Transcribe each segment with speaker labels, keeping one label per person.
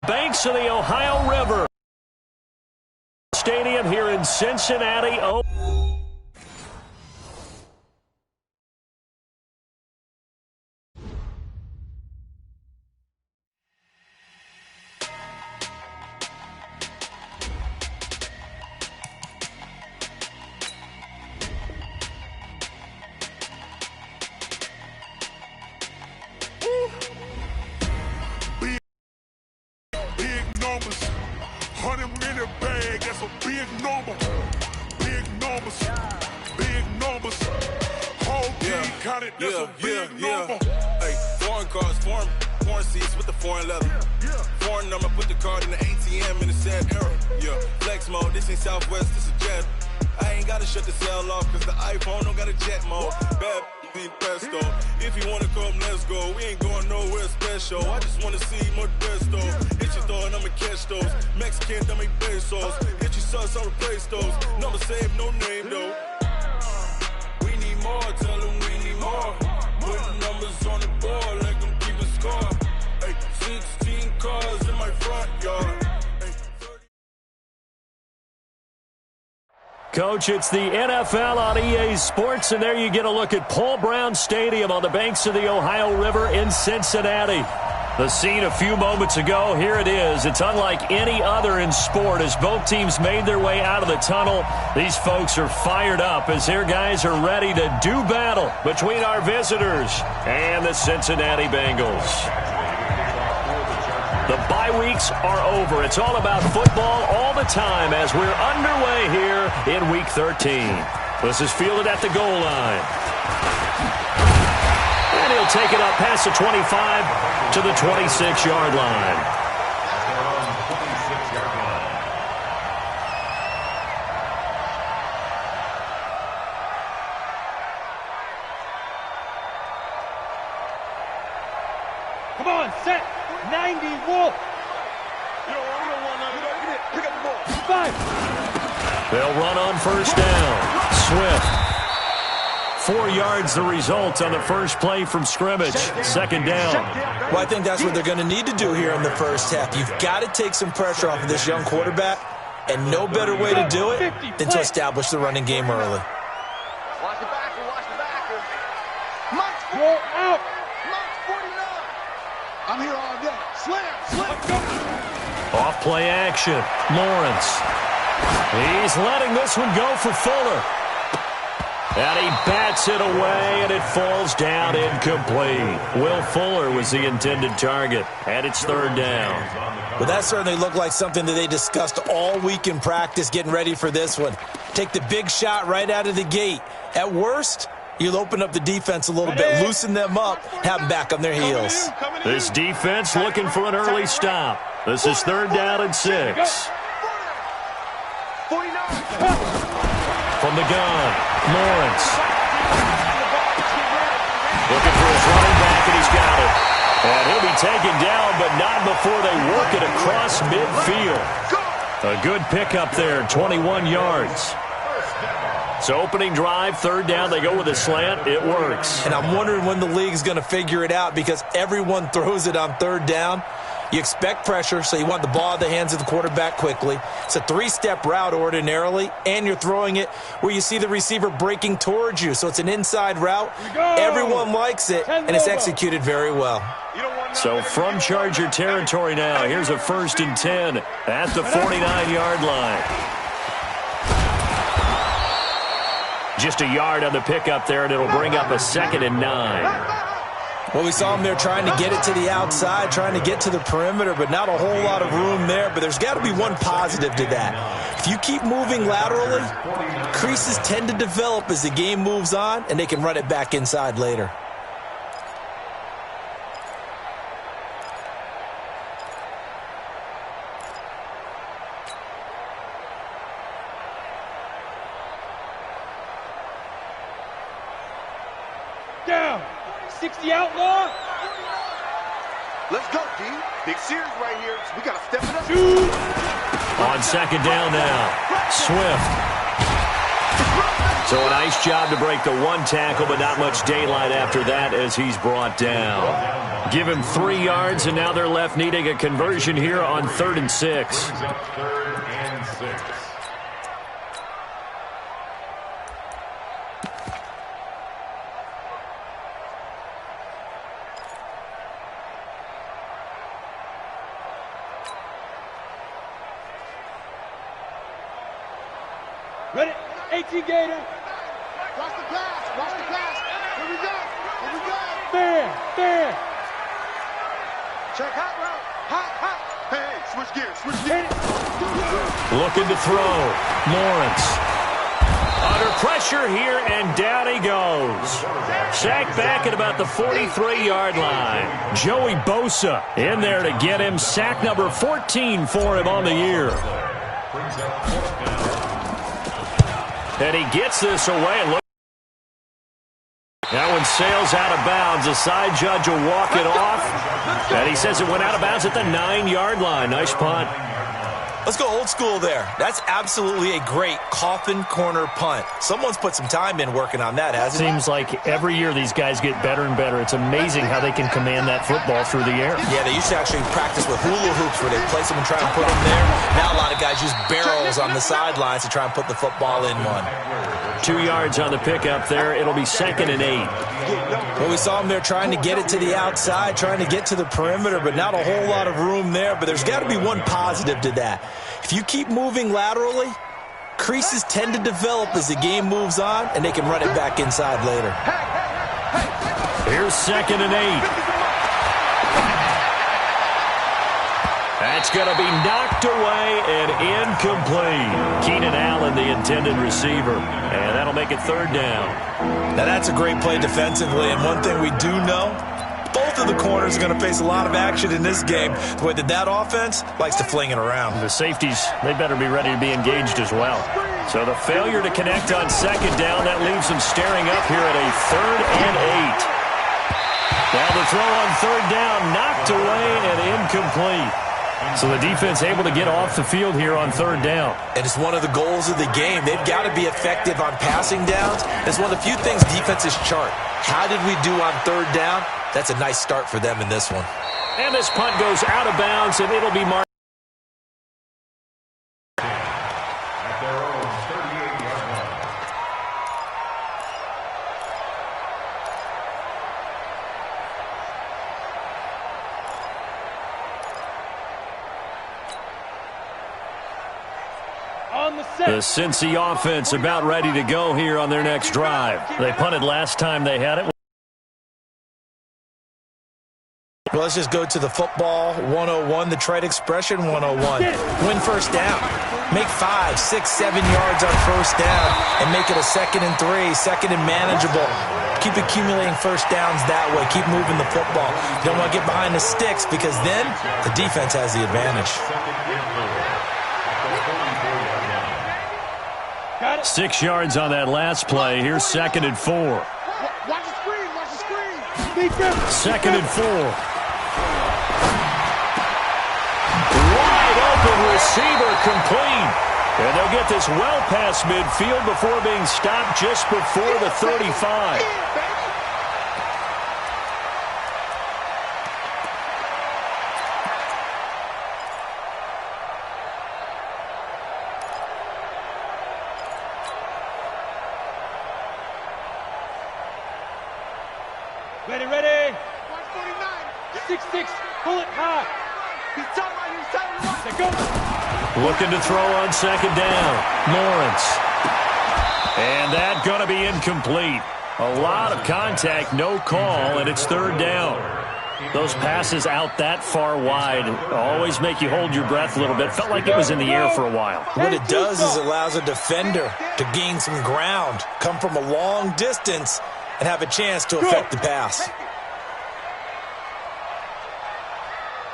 Speaker 1: Banks of the Ohio River Stadium here in Cincinnati.
Speaker 2: Hey, foreign cars, foreign seats with the foreign leather. Foreign number, put the card in the ATM in the sad era. Yeah, flex mode, this ain't Southwest, this is jet. I ain't gotta shut the cell off, cause the iPhone don't got a jet mode. Bad need pesto. If you wanna come, let's go. We ain't going nowhere special. I just wanna see more Modesto. Hit your throw and I'ma catch those. Mexican, don't make pesos. Hit your sauce, I'll replace those. Number save, no name though. We need more, tell them we need more. Putting numbers on the board, let them keep a score. Hey, 16 cars in my front yard.
Speaker 1: Coach, it's the NFL on EA Sports, and there you get a look at Paul Brown Stadium on the banks of the Ohio River in Cincinnati. The scene a few moments ago, here it is. It's unlike any other in sport as both teams made their way out of the tunnel. These folks are fired up as their guys are ready to do battle between our visitors and the Cincinnati Bengals. The bye weeks are over. It's all about football all the time as we're underway here in Week 13. This is fielded at the goal line. And he'll take it up past the 25 to the 26-yard line.
Speaker 3: Come on, set. 90, Wolf.
Speaker 2: Pick up the ball.
Speaker 3: 5.
Speaker 1: They'll run on first down. Swift. 4 yards the result on the first play from scrimmage. Second down.
Speaker 4: Well, I think that's what they're going to need to do here in the first half. You've got to take some pressure off of this young quarterback, and no better way to do it than to establish the running game early.
Speaker 5: Watch the backer, watch the backer. Monk's
Speaker 3: Roll out.
Speaker 5: Monk's 49. I'm here all day. Slam.
Speaker 1: Off play action. Lawrence. He's letting this one go for Fuller. And he bats it away, and it falls down incomplete. Will Fuller was the intended target, and it's third down.
Speaker 4: Well, that certainly looked like something that they discussed all week in practice getting ready for this one. Take the big shot right out of the gate. At worst, you'll open up the defense a little bit, loosen them up, have them back on their heels.
Speaker 1: This defense looking for an early stop. This is third down and 6.
Speaker 5: 49.
Speaker 1: From the gun, Lawrence. Looking for his running back, and he's got it. And he'll be taken down, but not before they work it across midfield. A good pickup there, 21 yards. So opening drive, third down, they go with a slant. It works.
Speaker 4: And I'm wondering when the league's going to figure it out because everyone throws it on third down. You expect pressure, so you want the ball in the hands of the quarterback quickly. It's a 3-step route ordinarily, and you're throwing it where you see the receiver breaking towards you. So it's an inside route. Everyone likes it, and it's executed very well.
Speaker 1: So from Charger territory now, here's a 1st and 10 at the 49-yard line. Just a yard on the pickup there, and it'll bring up a 2nd and 9.
Speaker 4: Well, we saw him there trying to get it to the outside, trying to get to the perimeter, but not a whole lot of room there. But there's got to be one positive to that. If you keep moving laterally, creases tend to develop as the game moves on, and they can run it back inside later.
Speaker 3: Down. 60 outlaw.
Speaker 5: Let's go, D. Big series right here. We got to step it up.
Speaker 1: On second down now, Swift. So a nice job to break the one tackle, but not much daylight after that as he's brought down. Give him 3 yards, and now they're left needing a conversion here on 3rd and 6.
Speaker 3: Ready? 18 Gator.
Speaker 5: Watch the pass. Watch the pass. Here we go. Here we go.
Speaker 3: Fair.
Speaker 5: Check hot route. Hot. Hey, switch gears. Switch gears.
Speaker 1: Looking to throw. Lawrence. Under pressure here, and down he goes. Sacked back at about the 43-yard line. Joey Bosa in there to get him. Sack number 14 for him on the year. And he gets this away. Look. That one sails out of bounds. The side judge will walk it off. And he says it went out of bounds at the 9-yard line. Nice punt.
Speaker 4: Let's go old school there. That's absolutely a great coffin corner punt. Someone's put some time in working on that, hasn't it?
Speaker 6: Seems like every year these guys get better and better. It's amazing how they can command that football through the air.
Speaker 4: Yeah, they used to actually practice with hula hoops where they place them and try and put them there. Now a lot of guys use barrels on the sidelines to try and put the football in one.
Speaker 1: 2 yards on the pickup there. It'll be 2nd and 8.
Speaker 4: Well, we saw them there trying to get it to the outside, trying to get to the perimeter, but not a whole lot of room there. But there's got to be one positive to that. If you keep moving laterally, creases tend to develop as the game moves on, and they can run it back inside later.
Speaker 1: Here's 2nd and 8. That's going to be knocked away and incomplete. Keenan Allen, the intended receiver. And that'll make it 3rd down.
Speaker 4: Now, that's a great play defensively, and one thing we do know, both of the corners are going to face a lot of action in this game. The way that offense likes to fling it around.
Speaker 6: The safeties, they better be ready to be engaged as well.
Speaker 1: So the failure to connect on 2nd down, that leaves them staring up here at a 3rd and 8. Now the throw on 3rd down, knocked away and incomplete. So the defense able to get off the field here on 3rd down.
Speaker 4: And it's one of the goals of the game. They've got to be effective on passing downs. It's one of the few things defenses chart. How did we do on 3rd down? That's a nice start for them in this one.
Speaker 1: And this punt goes out of bounds, and it'll be marked. The Cincy offense about ready to go here on their next drive.
Speaker 6: They punted last time they had it.
Speaker 4: Well, let's just go to the football 101, the trade expression 101. Win 1st down. Make 5, 6, 7 yards on 1st down and make it a 2nd and 3, 2nd and manageable. Keep accumulating 1st downs that way. Keep moving the football. You don't want to get behind the sticks because then the defense has the advantage.
Speaker 1: 6 yards on that last play. Here's 2nd and 4.
Speaker 5: Watch the screen. Watch the screen.
Speaker 1: 2nd and 4. Wide open receiver complete. And they'll get this well past midfield before being stopped just before the 35.
Speaker 3: Ready.
Speaker 5: 149.
Speaker 3: 6-6. Pull it high.
Speaker 5: He's talking about you.
Speaker 3: Go.
Speaker 1: Looking to throw on 2nd down. Lawrence. And that going to be incomplete. A lot of contact, no call, and it's 3rd down.
Speaker 6: Those passes out that far wide always make you hold your breath a little bit. Felt like it was in the air for a while.
Speaker 4: What it does is it allows a defender to gain some ground, come from a long distance, and have a chance to affect the pass.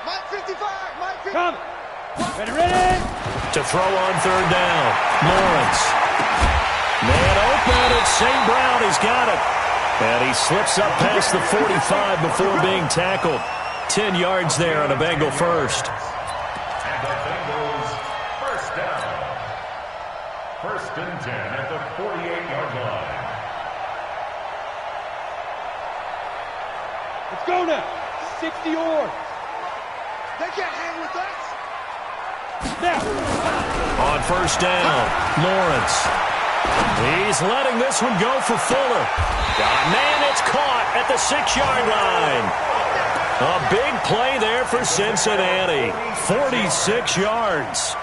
Speaker 5: Mike 55. Mike 55.
Speaker 3: Come. Ready.
Speaker 1: To throw on 3rd down. Lawrence. Man open. It's St. Brown. He's got it. And he slips up past the 45 before being tackled. 10 yards there on a Bengal first.
Speaker 7: First and 10 at the 48-yard line.
Speaker 3: Let's go now. 60 yards.
Speaker 5: They can't hang with us.
Speaker 3: Now.
Speaker 1: On first down, Lawrence. He's letting this one go for Fuller. Man, it's caught at the 6-yard line. A big play there for Cincinnati. 46 yards.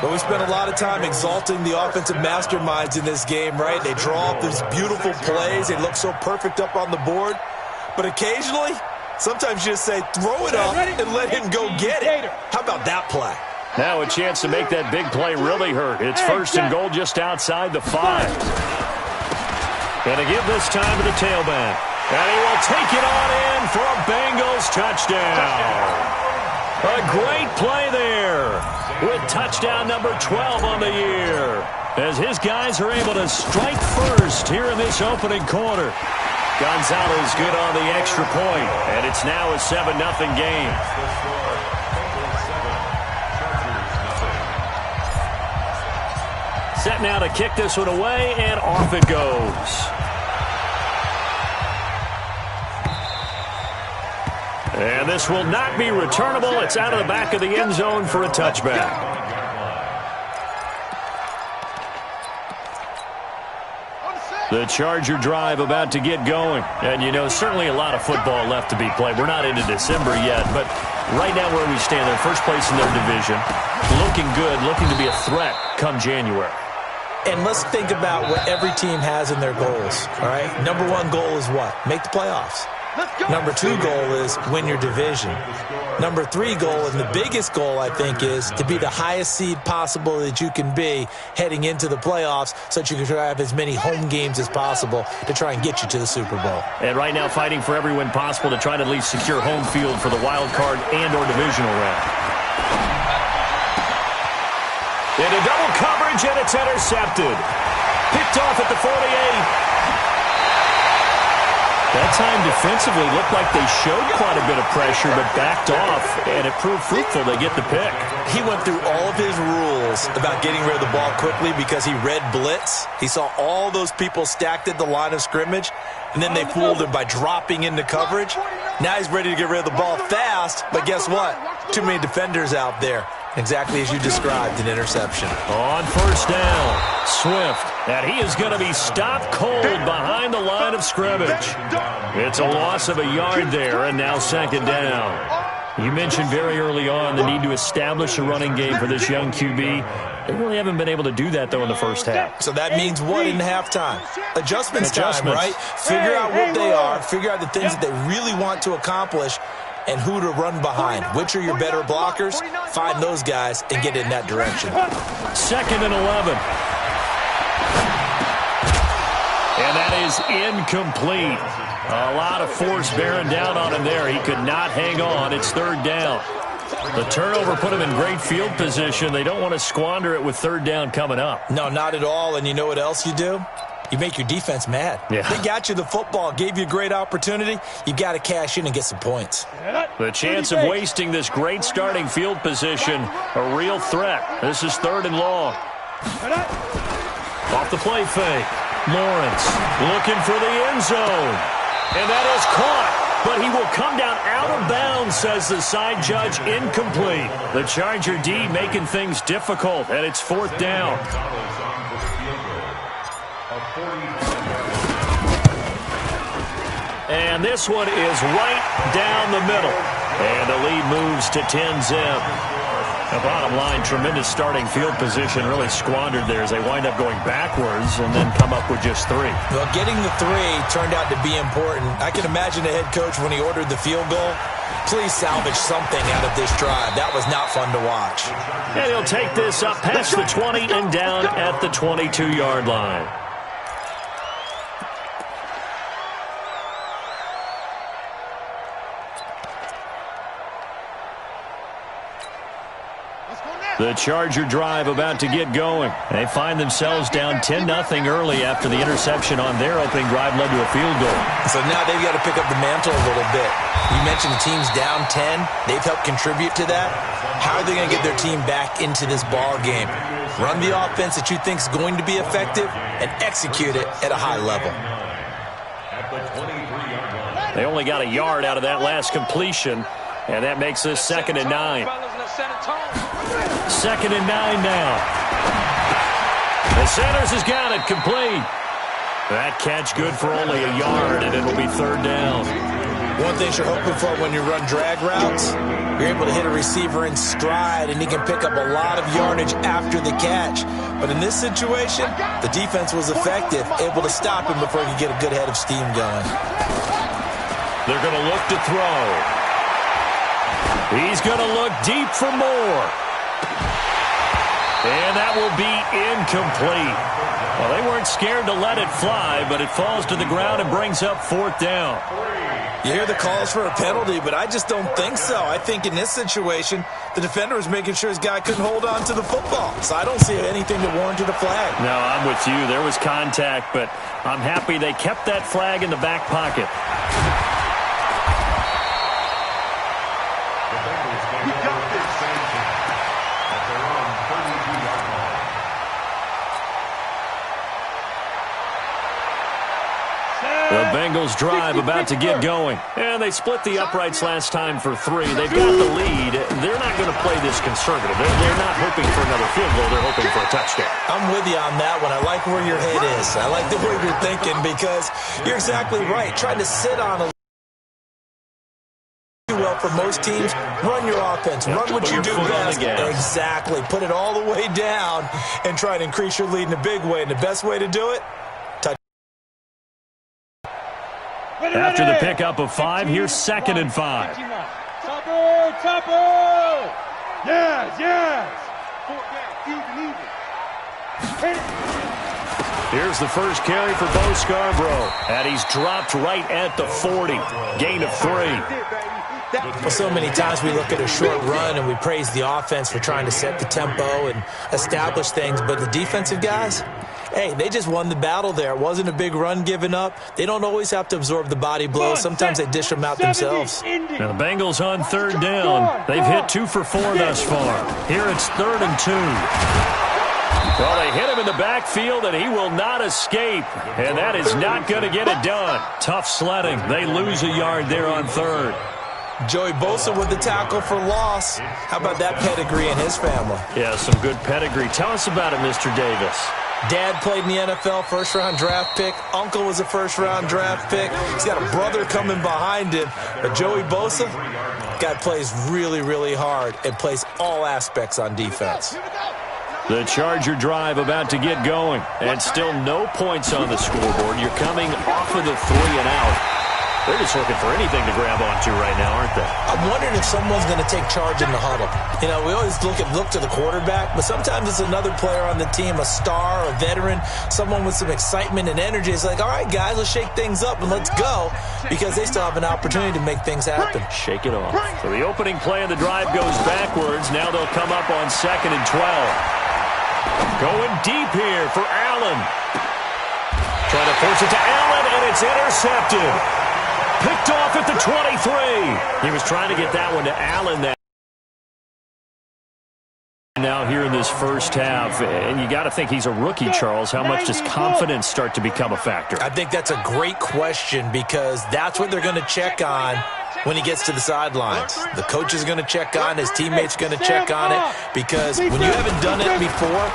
Speaker 4: Well, we spent a lot of time exalting the offensive masterminds in this game, right? They draw up these beautiful plays. They look so perfect up on the board. But occasionally, sometimes you just say, throw it up and let him go get it. How about that play?
Speaker 1: Now a chance to make that big play really hurt. It's first and goal just outside the 5. Gonna give this time to the tailback. And he will take it on in for a Bengals touchdown. A great play there with touchdown number 12 on the year as his guys are able to strike first here in this opening quarter. Gonzalez good on the extra point, and it's now a 7-0 game. Set now to kick this one away, and off it goes. And this will not be returnable. It's out of the back of the end zone for a touchback. The Charger drive about to get going. And, you know, certainly a lot of football left to be played. We're not into December yet, but right now where we stand, they're first place in their division. Looking good, looking to be a threat come January.
Speaker 4: And let's think about what every team has in their goals, all right? Number 1 goal is what? Make the playoffs. Number 2 goal is win your division. Number 3 goal, and the biggest goal, I think, is to be the highest seed possible that you can be heading into the playoffs so that you can have as many home games as possible to try and get you to the Super Bowl.
Speaker 1: And right now fighting for every win possible to try to at least secure home field for the wild card and or divisional round. Into double coverage, and it's intercepted. Picked off at the 48. That time defensively looked like they showed quite a bit of pressure but backed off, and it proved fruitful. They get the pick.
Speaker 4: He went through all of his rules about getting rid of the ball quickly because he read blitz. He saw all those people stacked at the line of scrimmage, and then they fooled him by dropping into coverage. Now he's ready to get rid of the ball fast, but guess what? Too many defenders out there. Exactly as you described, an interception.
Speaker 1: On first down, Swift, and he is going to be stopped cold behind the line of scrimmage. It's a loss of a yard there, and now second down. You mentioned very early on the need to establish a running game for this young QB. They really haven't been able to do that, though, in the first half.
Speaker 4: So that means what in halftime? Adjustments time, right? Figure out what they are, figure out the things that they really want to accomplish, and who to run behind. Which are your better blockers? Find those guys and get in that direction.
Speaker 1: Second and 11. And that is incomplete. A lot of force bearing down on him there. He could not hang on. It's third down. The turnover put him in great field position. They don't want to squander it with third down coming up.
Speaker 4: No, not at all. And you know what else you do? You make your defense mad.
Speaker 1: Yeah.
Speaker 4: They got you the football, gave you a great opportunity. You got to cash in and get some points.
Speaker 1: The chance of wasting this great starting field position, a real threat. This is third and long. Off the play fake. Lawrence looking for the end zone. And that is caught. But he will come down out of bounds, says the side judge. Incomplete. The Charger D making things difficult, and it's fourth down. And this one is right down the middle. And the lead moves to 10-zip. The bottom line, tremendous starting field position, really squandered there as they wind up going backwards and then come up with just 3.
Speaker 4: Well, getting the 3 turned out to be important. I can imagine the head coach when he ordered the field goal. Please salvage something out of this drive. That was not fun to watch.
Speaker 1: And he'll take this up past the 20 and down at the 22-yard line. The Charger drive about to get going. They find themselves down 10-0 early after the interception on their opening drive led to a field goal.
Speaker 4: So now they've got to pick up the mantle a little bit. You mentioned the team's down 10. They've helped contribute to that. How are they going to get their team back into this ball game? Run the offense that you think is going to be effective and execute it at a high level.
Speaker 1: They only got a yard out of that last completion, and that makes this 2nd and 9. 2nd and 9 now. The Sanders has got it complete. That catch good for only a yard, and it'll be 3rd down.
Speaker 4: One thing you're hoping for when you run drag routes, you're able to hit a receiver in stride, and he can pick up a lot of yardage after the catch. But in this situation, the defense was effective, able to stop him before he could get a good head of steam going.
Speaker 1: They're going to look to throw. He's going to look deep for more. And that will be incomplete. Well, they weren't scared to let it fly, but it falls to the ground and brings up 4th down.
Speaker 4: You hear the calls for a penalty, but I just don't think so. I think in this situation, the defender was making sure his guy couldn't hold on to the football. So I don't see anything that warranted a flag.
Speaker 1: No, I'm with you. There was contact, but I'm happy they kept that flag in the back pocket. The Bengals drive about to get going. And they split the uprights last time for 3. They've got the lead. They're not going to play this conservative. They're not hoping for another field goal. They're hoping for a touchdown.
Speaker 4: I'm with you on that one. I like where your head is. I like the way you're thinking because you're exactly right. Trying to sit on a well for most teams, run your offense. Run what you do best. Exactly. Put it all the way down and try to increase your lead in a big way. And the best way to do it,
Speaker 1: after the pickup of 5, here's 2nd and 5.
Speaker 3: Topper! Yes!
Speaker 1: Here's the first carry for Bo Scarborough. And he's dropped right at the 40. Gain of 3.
Speaker 4: Well, so many times we look at a short run and we praise the offense for trying to set the tempo and establish things, but the defensive guys, hey, they just won the battle there. It wasn't a big run given up. They don't always have to absorb the body blows. Sometimes they dish them out themselves.
Speaker 1: Now the Bengals on 3rd down. They've hit 2 for 4 thus far. Here it's 3rd and 2. Well, they hit him in the backfield, and he will not escape. And that is not going to get it done. Tough sledding. They lose a yard there on 3rd.
Speaker 4: Joey Bosa with the tackle for loss. How about that pedigree in his family?
Speaker 1: Yeah, some good pedigree. Tell us about it, Mr. Davis.
Speaker 4: Dad played in the NFL, first-round draft pick. Uncle was a first-round draft pick. He's got a brother coming behind him. But Joey Bosa, guy plays really, really hard and plays all aspects on defense.
Speaker 1: The Charger drive about to get going. And still no points on the scoreboard. You're coming off of the 3 and out. They're just looking for anything to grab onto right now, aren't they?
Speaker 4: I'm wondering if someone's going to take charge in the huddle. You know, we always look to the quarterback, but sometimes it's another player on the team, a star, a veteran, someone with some excitement and energy. It's like, all right, guys, let's shake things up and let's go, because they still have an opportunity to make things happen.
Speaker 1: Shake it off. So the opening play of the drive goes backwards. Now they'll come up on 2nd and 12. Going deep here for Allen. Trying to force it to Allen, and it's intercepted. Picked off at the 23. He was trying to get that one to Allen. Now here in this first half, and you got to think he's a rookie, Charles. How much does confidence start to become a factor?
Speaker 4: I think that's a great question, because that's what they're going to check on when he gets to the sidelines. The coach is going to check on, his teammates are going to check on it, because when you haven't done it before,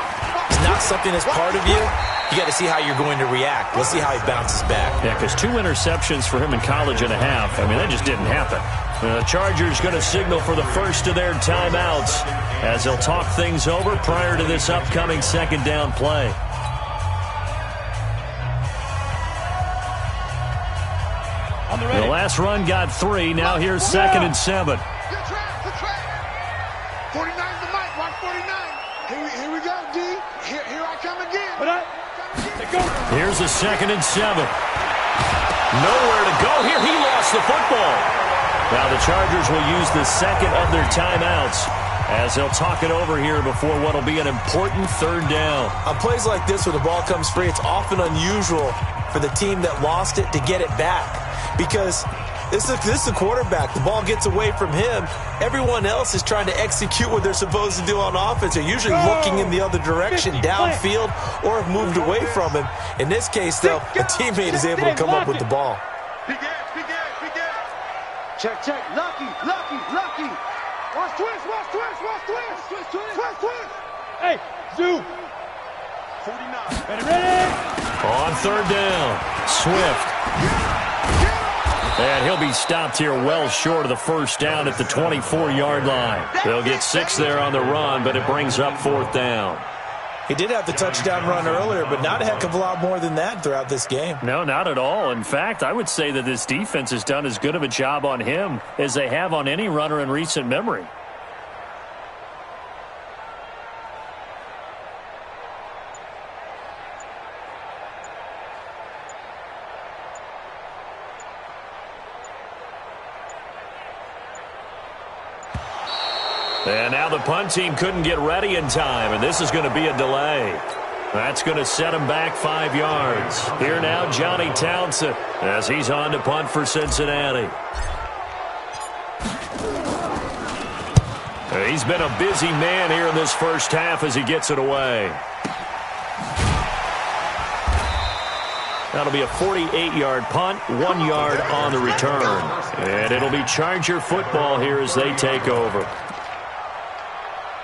Speaker 4: it's not something that's part of you. You got to see how you're going to react. Let's see how he bounces back.
Speaker 1: Yeah, because 2 interceptions for him in college and a half. I mean, that just didn't happen. The Chargers going to signal for the first of their timeouts as they'll talk things over prior to this upcoming 2nd down play. The last run got 3. Now here's 2nd and 7.
Speaker 5: Good track. 49 the mic, watch 49. Here we go, D. Here I come again.
Speaker 1: Here's a 2nd and 7. Nowhere to go here. He lost the football. Now the Chargers will use the second of their timeouts as they'll talk it over here before what will be an important third down.
Speaker 4: On plays like this where the ball comes free, it's often unusual for the team that lost it to get it back because this is a quarterback. The ball gets away from him. Everyone else is trying to execute what they're supposed to do on offense. They're usually looking in the other direction, downfield, or have moved away from him. In this case, though, a teammate is able to come up with the ball.
Speaker 5: Check. Lucky. Watch twist.
Speaker 3: Hey, Zoo.
Speaker 5: 49.
Speaker 3: Ready?
Speaker 1: On third down, Swift. And he'll be stopped here well short of the first down at the 24-yard line. They'll get 6 there on the run, but it brings up fourth down.
Speaker 4: He did have the touchdown run earlier, but not a heck of a lot more than that throughout this game.
Speaker 6: No, not at all. In fact, I would say that this defense has done as good of a job on him as they have on any runner in recent memory.
Speaker 1: And now the punt team couldn't get ready in time, and this is going to be a delay. That's going to set him back 5 yards. Here now, Johnny Townsend, as he's on to punt for Cincinnati. He's been a busy man here in this first half as he gets it away. That'll be a 48-yard punt, 1 yard on the return. And it'll be Charger football here as they take over.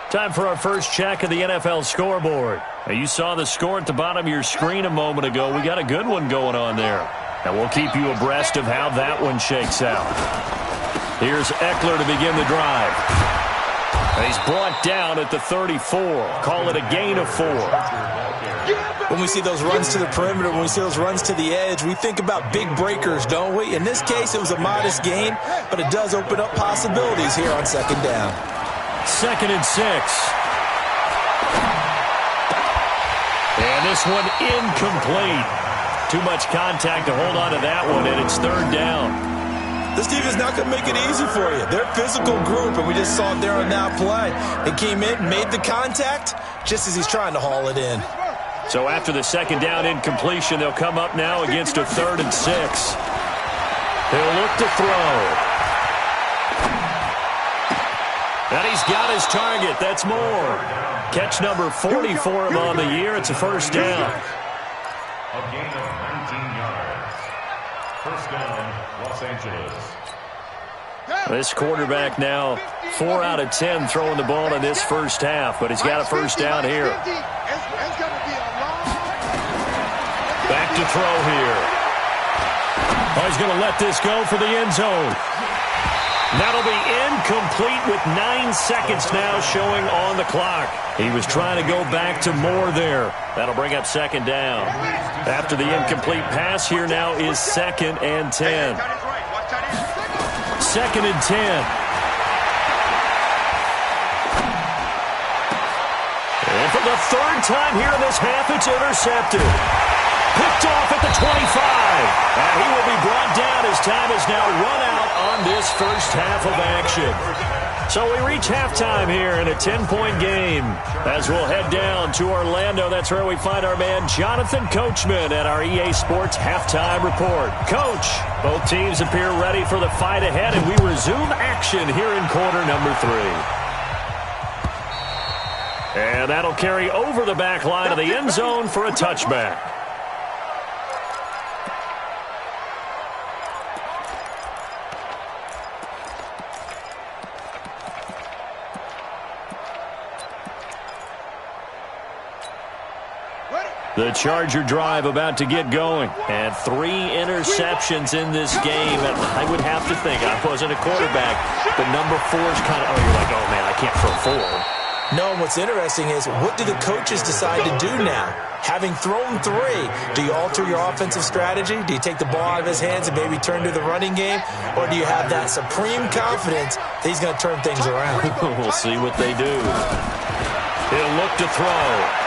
Speaker 1: Time for our first check of the NFL scoreboard. Now, you saw the score at the bottom of your screen a moment ago. We got a good one going on there. And we'll keep you abreast of how that one shakes out. Here's Eckler to begin the drive. And he's brought down at the 34. Call it a gain of 4.
Speaker 4: When we see those runs to the perimeter, when we see those runs to the edge, we think about big breakers, don't we? In this case, it was a modest gain, but it does open up possibilities here on second down.
Speaker 1: 2nd and 6. And this one incomplete. Too much contact to hold on to that one, and it's third down.
Speaker 4: This team is not going to make it easy for you. They're a physical group, and we just saw it there on that play. They came in, made the contact, just as he's trying to haul it in.
Speaker 1: So after the second down incompletion, they'll come up now against a 3rd and 6. He'll look to throw. And he's got his target. That's more. Catch number 40 for him on the year. It's a first down.
Speaker 7: A gain of 19 yards. First down, Los Angeles.
Speaker 1: This quarterback now 4 out of 10 throwing the ball in this first half, but he's got a first down here. Back to throw here. Oh, he's going to let this go for the end zone. That'll be incomplete with 9 seconds now showing on the clock. He was trying to go back to more there. That'll bring up second down. After the incomplete pass, here now is 2nd and 10. 2nd and 10. And for the 3rd time here in this half, it's intercepted. Picked off at the 25. And he will be brought down as time is now run out on this first half of action. So we reach halftime here in a 10-point game. As we'll head down to Orlando, that's where we find our man Jonathan Coachman at our EA Sports Halftime Report. Coach, both teams appear ready for the fight ahead, and we resume action here in quarter number 3. And that'll carry over the back line of the end zone for a touchback. The Charger drive about to get going. And 3 interceptions in this game. And I would have to think, I wasn't a quarterback, but number 4 is kind of, you're like, oh, man, I can't throw 4.
Speaker 4: No, and what's interesting is, what do the coaches decide to do now? Having thrown 3, do you alter your offensive strategy? Do you take the ball out of his hands and maybe turn to the running game? Or do you have that supreme confidence that he's going to turn things around?
Speaker 1: We'll see what they do. He'll look to throw.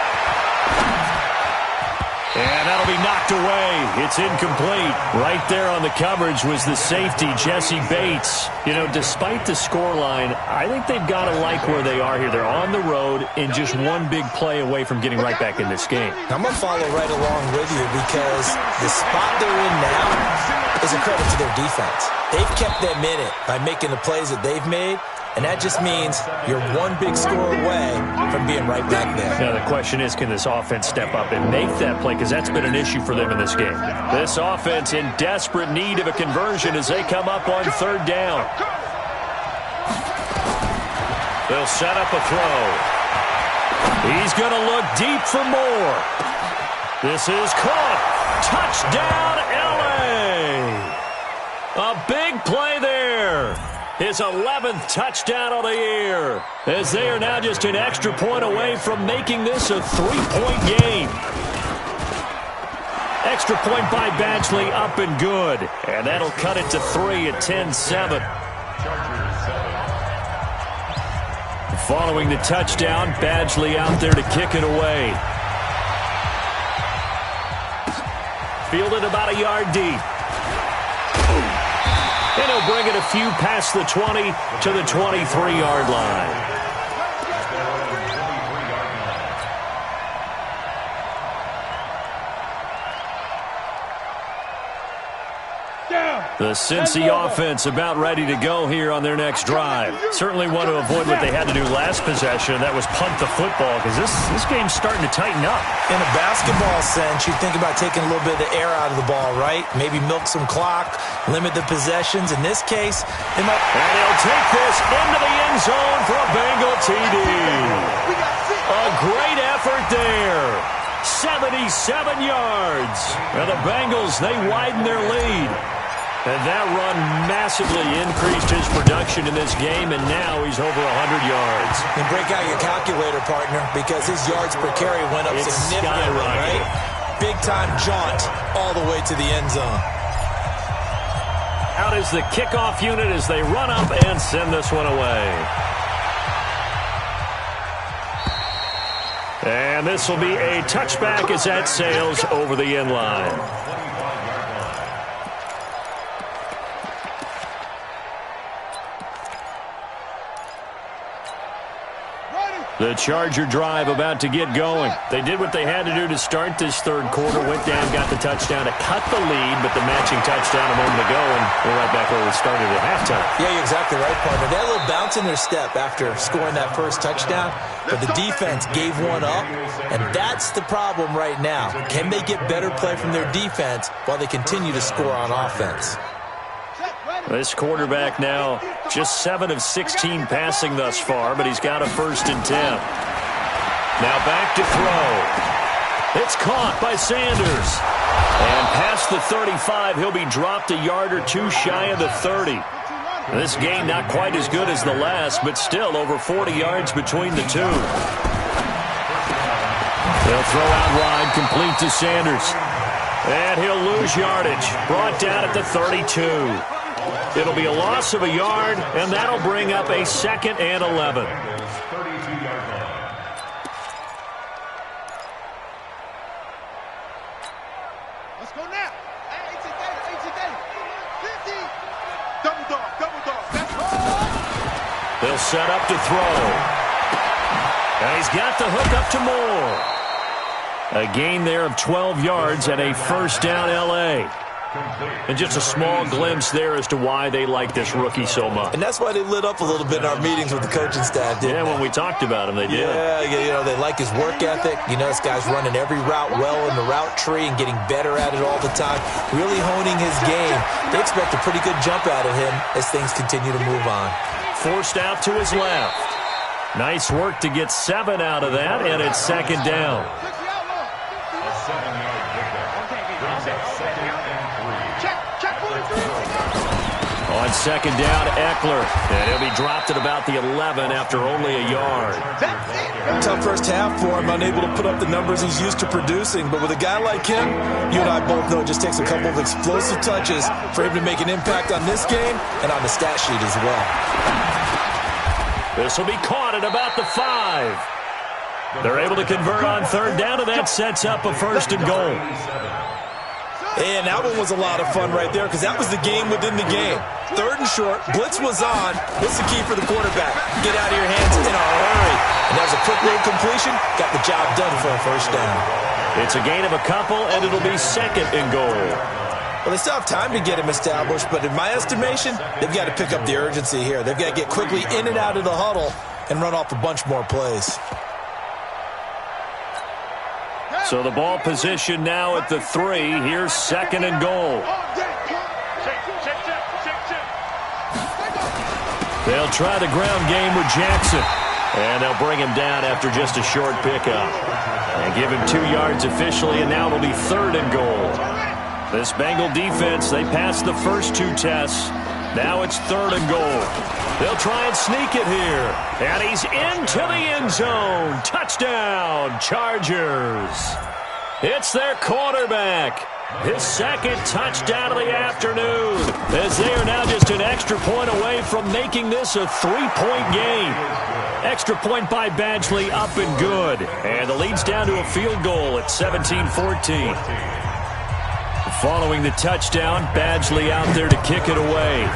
Speaker 1: And that'll be knocked away. It's incomplete. Right there on the coverage was the safety, Jesse Bates. You know, despite the scoreline, I think they've got to like where they are here. They're on the road and just one big play away from getting right back in this game.
Speaker 4: I'm going to follow right along with you because the spot they're in now is a credit to their defense. They've kept them in it by making the plays that they've made. And that just means you're one big score away from being right back there.
Speaker 1: Now, the question is, can this offense step up and make that play? Because that's been an issue for them in this game. This offense in desperate need of a conversion as they come up on third down. They'll set up a throw. He's going to look deep for more. This is caught. Touchdown, L.A. A big play there. His 11th touchdown of the year, as they are now just an extra point away from making this a 3-point game. Extra point by Badgley, up and good. And that'll cut it to 3 at 10-7. Following the touchdown, Badgley out there to kick it away. Fielded about a yard deep. And he'll bring it a few past the 20 to the 23-yard line. The Cincy offense about ready to go here on their next drive. Certainly want to avoid what they had to do last possession. That was punt the football because this game's starting to tighten up.
Speaker 4: In a basketball sense, you think about taking a little bit of the air out of the ball, right? Maybe milk some clock, limit the possessions. In this case, they might...
Speaker 1: And he'll take this into the end zone for a Bengal TD. A great effort there. 77 yards. Now the Bengals, they widen their lead. And that run massively increased his production in this game, and now he's over 100 yards.
Speaker 4: And break out your calculator, partner, because his yards per carry went up significantly, right? Big-time jaunt all the way to the end zone.
Speaker 1: Out is the kickoff unit as they run up and send this one away. And this will be a touchback as that sails over the end line. The Charger drive about to get going. They did what they had to do to start this third quarter. Went down, got the touchdown to cut the lead, but the matching touchdown a moment ago, and we're right back where we started at halftime.
Speaker 4: Yeah, you're exactly right, partner. They had a little bounce in their step after scoring that first touchdown, but the defense gave one up, and that's the problem right now. Can they get better play from their defense while they continue to score on offense?
Speaker 1: This quarterback now just 7 of 16 passing thus far, but he's got a 1st and 10. Now back to throw. It's caught by Sanders. And past the 35, he'll be dropped a yard or two shy of the 30. This game not quite as good as the last, but still over 40 yards between the two. They'll throw out wide, complete to Sanders. And he'll lose yardage. Brought down at the 32. It'll be a loss of a yard, and that'll bring up a 2nd and 11.
Speaker 5: Let's go now. Hey, 18 days. 50. Double dog. That's right.
Speaker 1: They'll set up to throw. And he's got the hook up to Moore. A gain there of 12 yards and a 1st down L.A. And just a small glimpse there as to why they like this rookie so much.
Speaker 4: And that's why they lit up a little bit in our meetings with the coaching staff, didn't they?
Speaker 1: When we talked about him, they did.
Speaker 4: Yeah, you know, they like his work ethic. You know, this guy's running every route well in the route tree and getting better at it all the time, really honing his game. They expect a pretty good jump out of him as things continue to move on.
Speaker 1: Forced out to his left. Nice work to get 7 out of that, and it's 2nd down. On 2nd down, Eckler. And he'll be dropped at about the 11 after only a yard.
Speaker 4: Tough first half for him, unable to put up the numbers he's used to producing. But with a guy like him, you and I both know it just takes a couple of explosive touches for him to make an impact on this game and on the stat sheet as well.
Speaker 1: This will be caught at about the 5. They're able to convert on third down, and that sets up a 1st and goal.
Speaker 4: And that one was a lot of fun right there because that was the game within the game. 3rd and short, blitz was on. What's the key for the quarterback? Get out of your hands in a hurry. And that was a quick little completion. Got the job done for a 1st down.
Speaker 1: It's a gain of a couple, and it'll be 2nd and goal.
Speaker 4: Well, they still have time to get him established, but in my estimation, they've got to pick up the urgency here. They've got to get quickly in and out of the huddle and run off a bunch more plays.
Speaker 1: So the ball position now at the 3. Here's 2nd and goal. They'll try the ground game with Jackson. And they'll bring him down after just a short pickup. And give him 2 yards officially, and now it'll be 3rd and goal. This Bengal defense, they passed the first 2 tests. Now it's 3rd and goal. They'll try and sneak it here. And he's into the end zone. Touchdown, Chargers. It's their quarterback. His 2nd touchdown of the afternoon, as they are now just an extra point away from making this a 3-point game. Extra point by Badgley, up and good. And the lead's down to a field goal at 17-14. Following the touchdown, Badgley out there to kick it away.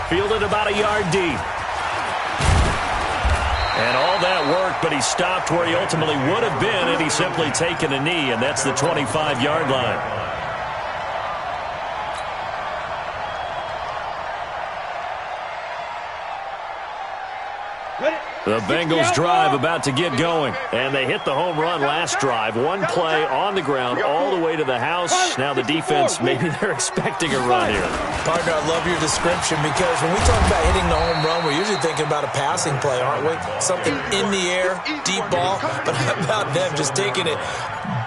Speaker 1: Fielded about a yard deep. And all that work, but he stopped where he ultimately would have been had he simply taken a knee, and that's the 25-yard line. The Bengals drive about to get going, and they hit the home run last drive. 1 play on the ground all the way to the house. Now the defense, maybe they're expecting a run here.
Speaker 4: Partner, I love your description because when we talk about hitting the home run, we're usually thinking about a passing play, aren't we? Something in the air, deep ball, but how about them just taking it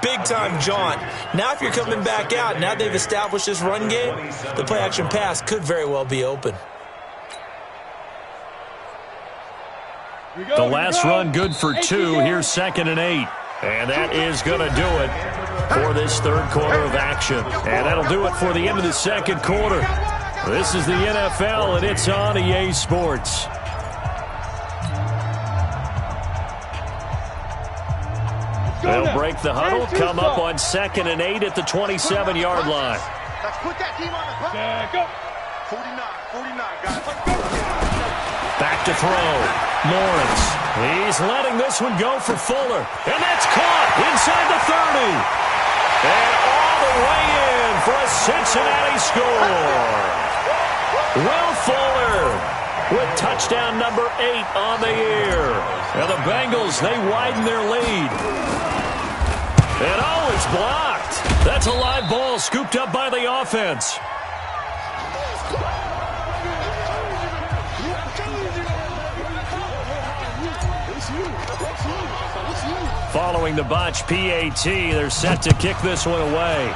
Speaker 4: big-time jaunt. Now if you're coming back out, now they've established this run game, the play-action pass could very well be open.
Speaker 1: The last run good for 2. Here's 2nd and 8. And that is going to do it for this 3rd quarter of action. And that'll do it for the end of the 2nd quarter. This is the NFL, and it's on EA Sports. They'll break the huddle, come up on 2nd and 8 at the 27-yard line.
Speaker 5: Let's put that team on the clock. 49, guys.
Speaker 1: Back to throw. Lawrence. He's letting this one go for Fuller. And that's caught inside the 30. And all the way in for a Cincinnati score. Will Fuller with touchdown number 8 on the year. And the Bengals, they widen their lead. And oh, it's blocked. That's a live ball scooped up by the offense. Following the botch PAT, they're set to kick this one away.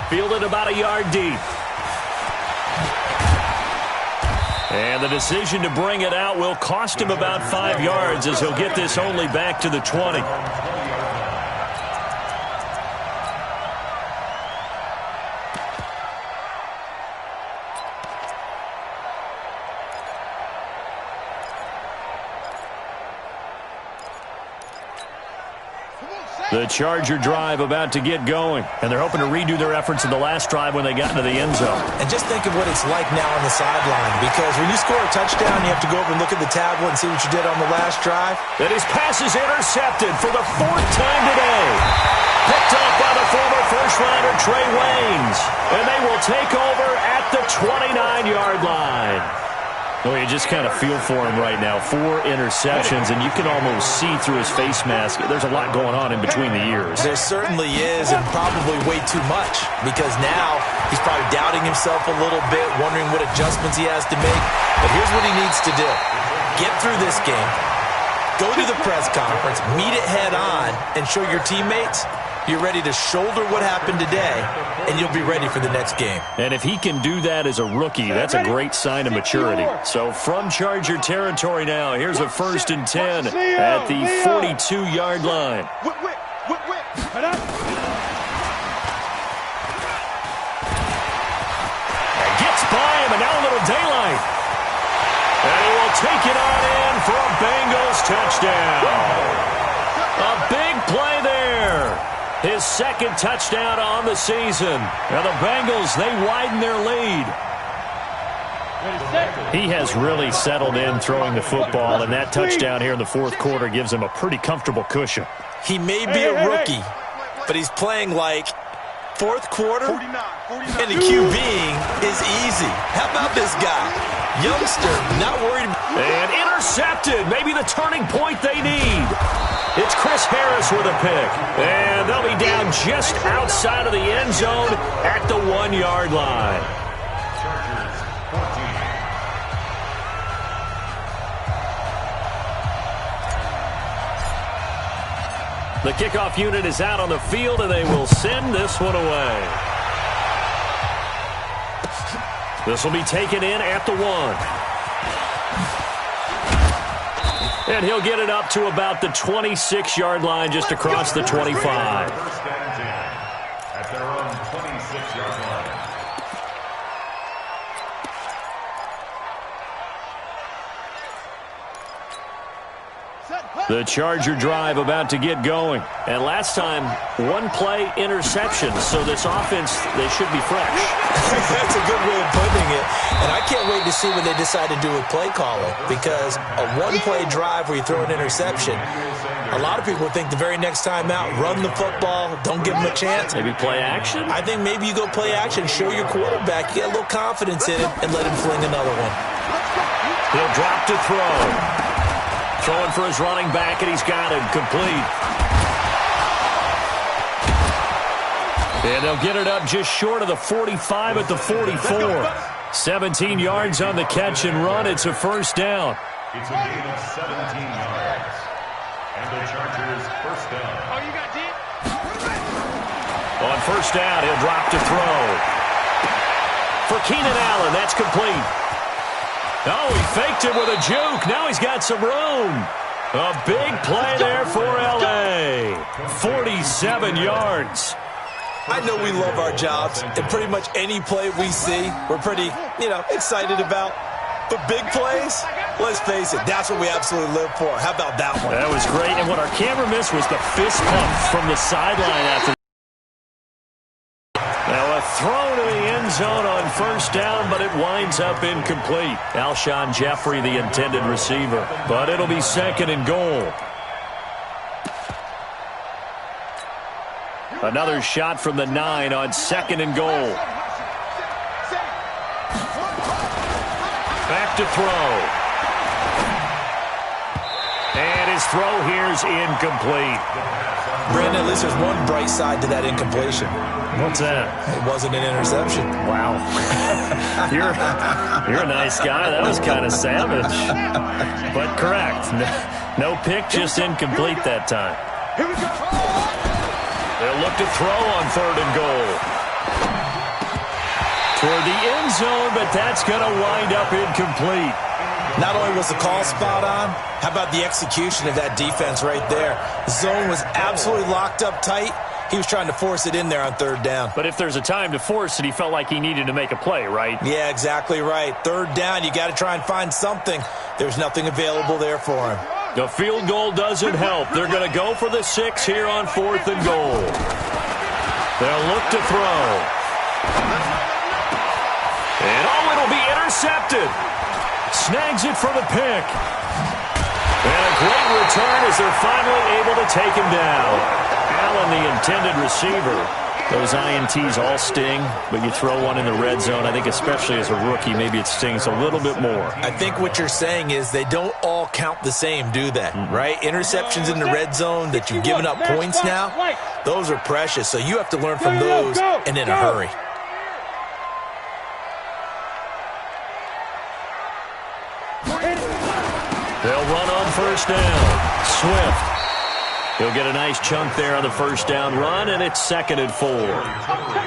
Speaker 1: Fielded about a yard deep. And the decision to bring it out will cost him about 5 yards as he'll get this only back to the 20. The Charger drive about to get going, and they're hoping to redo their efforts in the last drive when they got into the end zone.
Speaker 4: And just think of what it's like now on the sideline, because when you score a touchdown, you have to go over and look at the tablet and see what you did on the last drive.
Speaker 1: And his pass is intercepted for the 4th time today. Picked up by the former first-rounder Trey Waynes, and they will take over at the 29-yard line. Well, you just kind of feel for him right now. 4 interceptions, and you can almost see through his face mask. There's a lot going on in between the ears.
Speaker 4: There certainly is, and probably way too much, because now he's probably doubting himself a little bit, wondering what adjustments he has to make. But here's what he needs to do. Get through this game, go to the press conference, meet it head on, and show your teammates you're ready to shoulder what happened today, and you'll be ready for the next game.
Speaker 1: And if he can do that as a rookie, that's a great sign of maturity. So from Charger territory now, here's a 1st and 10 at the 42-yard line. Gets by him, and now a little daylight. And he will take it on in for a Bengals touchdown. A big play there. His second touchdown on the season. Now the Bengals, they widen their lead.
Speaker 6: He has really settled in throwing the football, and that touchdown here in the fourth quarter gives him a pretty comfortable cushion.
Speaker 4: He may be a rookie, but he's playing like fourth quarter, and the QBing is easy. How about this guy? Youngster, not worried.
Speaker 1: And intercepted. Maybe the turning point they need. It's Chris Harris with a pick. And they'll be down just outside of the end zone at the 1-yard line. The kickoff unit is out on the field, and they will send this one away. This will be taken in at the 1. And he'll get it up to about the 26-yard line, just across the 25.
Speaker 7: First and 10 at their own 26-yard line.
Speaker 1: The Charger drive about to get going. And last time, one play interception. So this offense, they should be fresh.
Speaker 4: That's a good way of putting it. And I can't wait to see what they decide to do with play calling. Because a one-play drive where you throw an interception, a lot of people think the very next time out, run the football, don't give them a chance.
Speaker 1: Maybe play action?
Speaker 4: I think maybe you go play action, show your quarterback, you get a little confidence in him, and let him fling another one.
Speaker 1: He'll drop to throw. Throwing for his running back, and he's got him complete. And they'll get it up just short of the 45 at the 44. 17 yards on the catch and run. It's a first down.
Speaker 7: It's a gain of 17 yards. And the Chargers first down.
Speaker 3: Oh, you got deep?
Speaker 1: On first down, he'll drop to throw. For Keenan Allen, that's complete. Oh, he faked it with a juke. Now he's got some room. A big play there for L.A. 47 yards.
Speaker 4: I know we love our jobs, and pretty much any play we see, we're pretty, excited about. But big plays, let's face it, that's what we absolutely live for. How about that one?
Speaker 6: That was great, and what our camera missed was the fist pump from the sideline after.
Speaker 1: Now a throw to the end zone on first down, but it winds up incomplete. Alshon Jeffrey, the intended receiver. But it'll be second and goal. Another shot from the 9 on second and goal. Back to throw. And his throw here's incomplete.
Speaker 4: Brandon, at least there's one bright side to that incompletion.
Speaker 6: What's that?
Speaker 4: It wasn't an interception.
Speaker 6: Wow. You're a nice guy. That was kind of savage. But correct. No pick, just incomplete that time.
Speaker 1: They'll look to throw on third and goal. Toward the end zone, but that's going to wind up incomplete.
Speaker 4: Not only was the call spot on, how about the execution of that defense right there? The zone was absolutely locked up tight. He was trying to force it in there on third down.
Speaker 6: But if there's a time to force it, he felt like he needed to make a play, right?
Speaker 4: Yeah, exactly right. Third down, you got to try and find something. There's nothing available there for him.
Speaker 1: The field goal doesn't help. They're going to go for the 6 here on fourth and goal. They'll look to throw. And it'll be intercepted. Snags it for the pick. And a great return as they're finally able to take him down. Allen, the intended receiver. Those INTs all sting, but you throw one in the red zone. I think especially as a rookie, maybe it stings a little bit more.
Speaker 4: I think what you're saying is they don't all count the same, do they? Right? Interceptions in the red zone that you've given up points now, those are precious. So you have to learn from those and in a hurry.
Speaker 1: They'll run on first down. Swift. He'll get a nice chunk there on the first down run, and it's second and 4.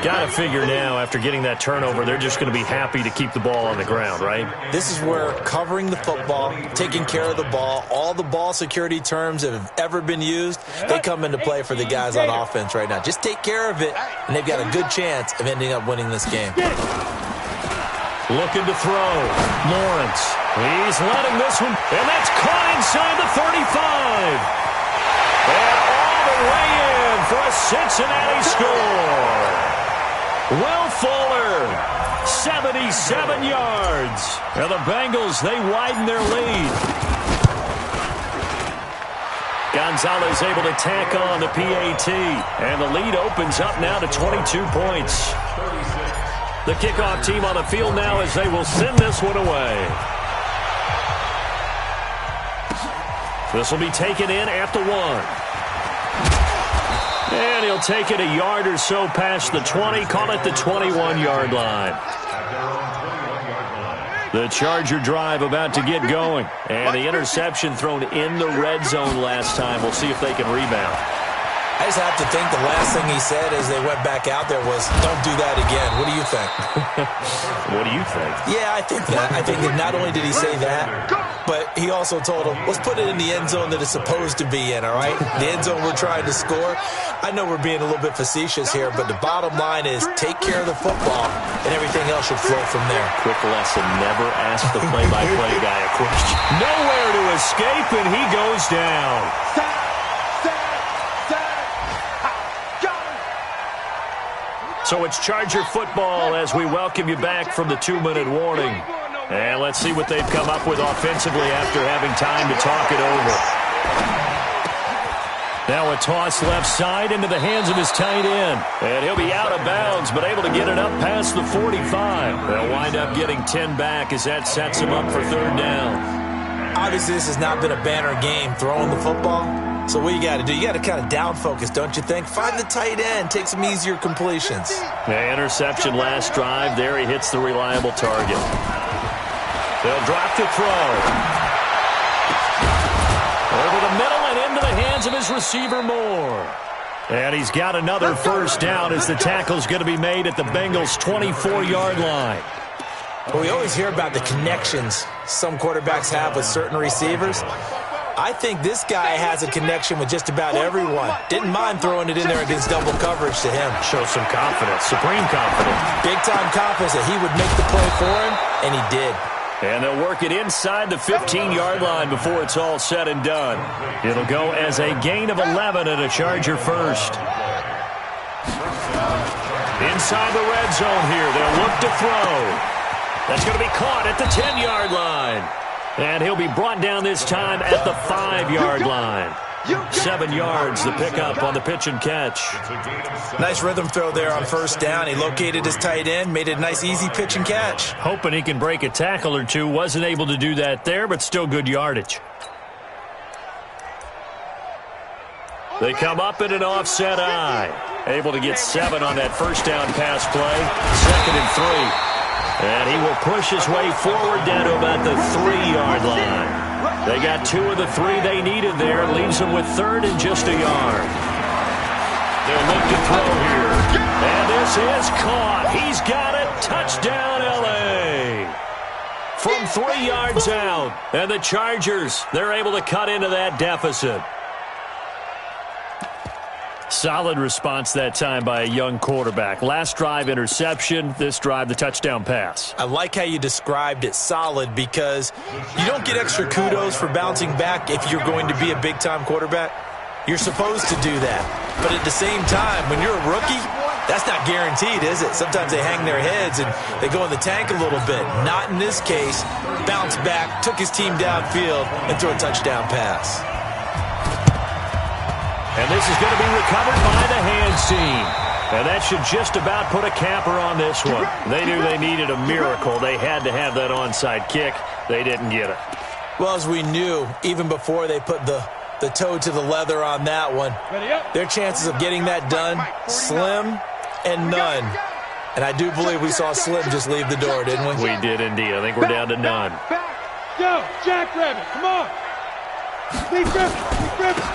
Speaker 1: Got to figure now, after getting that turnover, they're just going to be happy to keep the ball on the ground, right?
Speaker 4: This is where covering the football, taking care of the ball, all the ball security terms that have ever been used, they come into play for the guys on offense right now. Just take care of it, and they've got a good chance of ending up winning this game.
Speaker 1: Looking to throw. Lawrence. He's letting this one, and that's caught inside the 35. And all the way in for a Cincinnati score. Will Fuller, 77 yards. And the Bengals, they widen their lead. Gonzalez able to tack on the PAT. And the lead opens up now to 22 points. The kickoff team on the field now as they will send this one away. This will be taken in at the 1. And he'll take it a yard or so past the 20, call it the 21-yard line. The Charger drive about to get going. And the interception thrown in the red zone last time. We'll see if they can rebound.
Speaker 4: I just have to think the last thing he said as they went back out there was, don't do that again. What do you think?
Speaker 1: What do you think?
Speaker 4: Yeah, I think that. I think that not only did he say that, but he also told him, let's put it in the end zone that it's supposed to be in, all right? The end zone we're trying to score. I know we're being a little bit facetious here, but the bottom line is take care of the football, and everything else should flow from there.
Speaker 1: Quick lesson, never ask the play-by-play guy a question. Nowhere to escape, and he goes down. So it's Charger football as we welcome you back from the 2-minute warning. And let's see what they've come up with offensively after having time to talk it over. Now a toss left side into the hands of his tight end. And he'll be out of bounds, but able to get it up past the 45. They'll wind up getting 10 back as that sets him up for 3rd down.
Speaker 4: Obviously, this has not been a banner game throwing the football. So what you got to do, you got to kind of down focus, don't you think? Find the tight end, take some easier completions.
Speaker 1: The interception last drive. There he hits the reliable target. They'll drop to throw. Over the middle and into the hands of his receiver Moore. And he's got another first down as the tackle's going to be made at the Bengals' 24-yard line.
Speaker 4: Well, we always hear about the connections some quarterbacks have with certain receivers. I think this guy has a connection with just about everyone. Didn't mind throwing it in there against double coverage to him.
Speaker 1: Shows some confidence, supreme confidence.
Speaker 4: Big-time confidence that he would make the play for him, and he did.
Speaker 1: And they'll work it inside the 15-yard line before it's all said and done. It'll go as a gain of 11 and a Charger first. Inside the red zone here, they'll look to throw. That's going to be caught at the 10-yard line. And he'll be brought down this time at the 5-yard line. 7 yards, the pickup on the pitch and catch.
Speaker 4: Nice rhythm throw there on first down. He located his tight end, made it a nice, easy pitch and catch.
Speaker 1: Hoping he can break a tackle or two. Wasn't able to do that there, but still good yardage. They come up in an offset eye. Able to get 7 on that first down pass play. 2nd and 3. And he will push his way forward down to about the 3-yard line. They got 2 of the 3 they needed there. Leaves them with 3rd and just a yard. They'll look to throw here. And this is caught. He's got it. Touchdown, L.A. From 3 yards out. And the Chargers, they're able to cut into that deficit. Solid response that time by a young quarterback. Last drive, interception. This drive, the touchdown pass.
Speaker 4: I like how you described it, solid, because you don't get extra kudos for bouncing back if you're going to be a big-time quarterback. You're supposed to do that. But at the same time, when you're a rookie, that's not guaranteed, is it? Sometimes they hang their heads and they go in the tank a little bit. Not in this case. Bounced back, took his team downfield, and threw a touchdown pass.
Speaker 1: And this is going to be recovered by the hands team. And that should just about put a capper on this one. They knew they needed a miracle. They had to have that onside kick. They didn't get it.
Speaker 4: Well, as we knew, even before they put the toe to the leather on that one, their chances of getting that done, slim and none. And I do believe we saw Slim just leave the door, didn't we?
Speaker 1: We did indeed. I think we're down to none.
Speaker 3: Go, Jackrabbit, come on.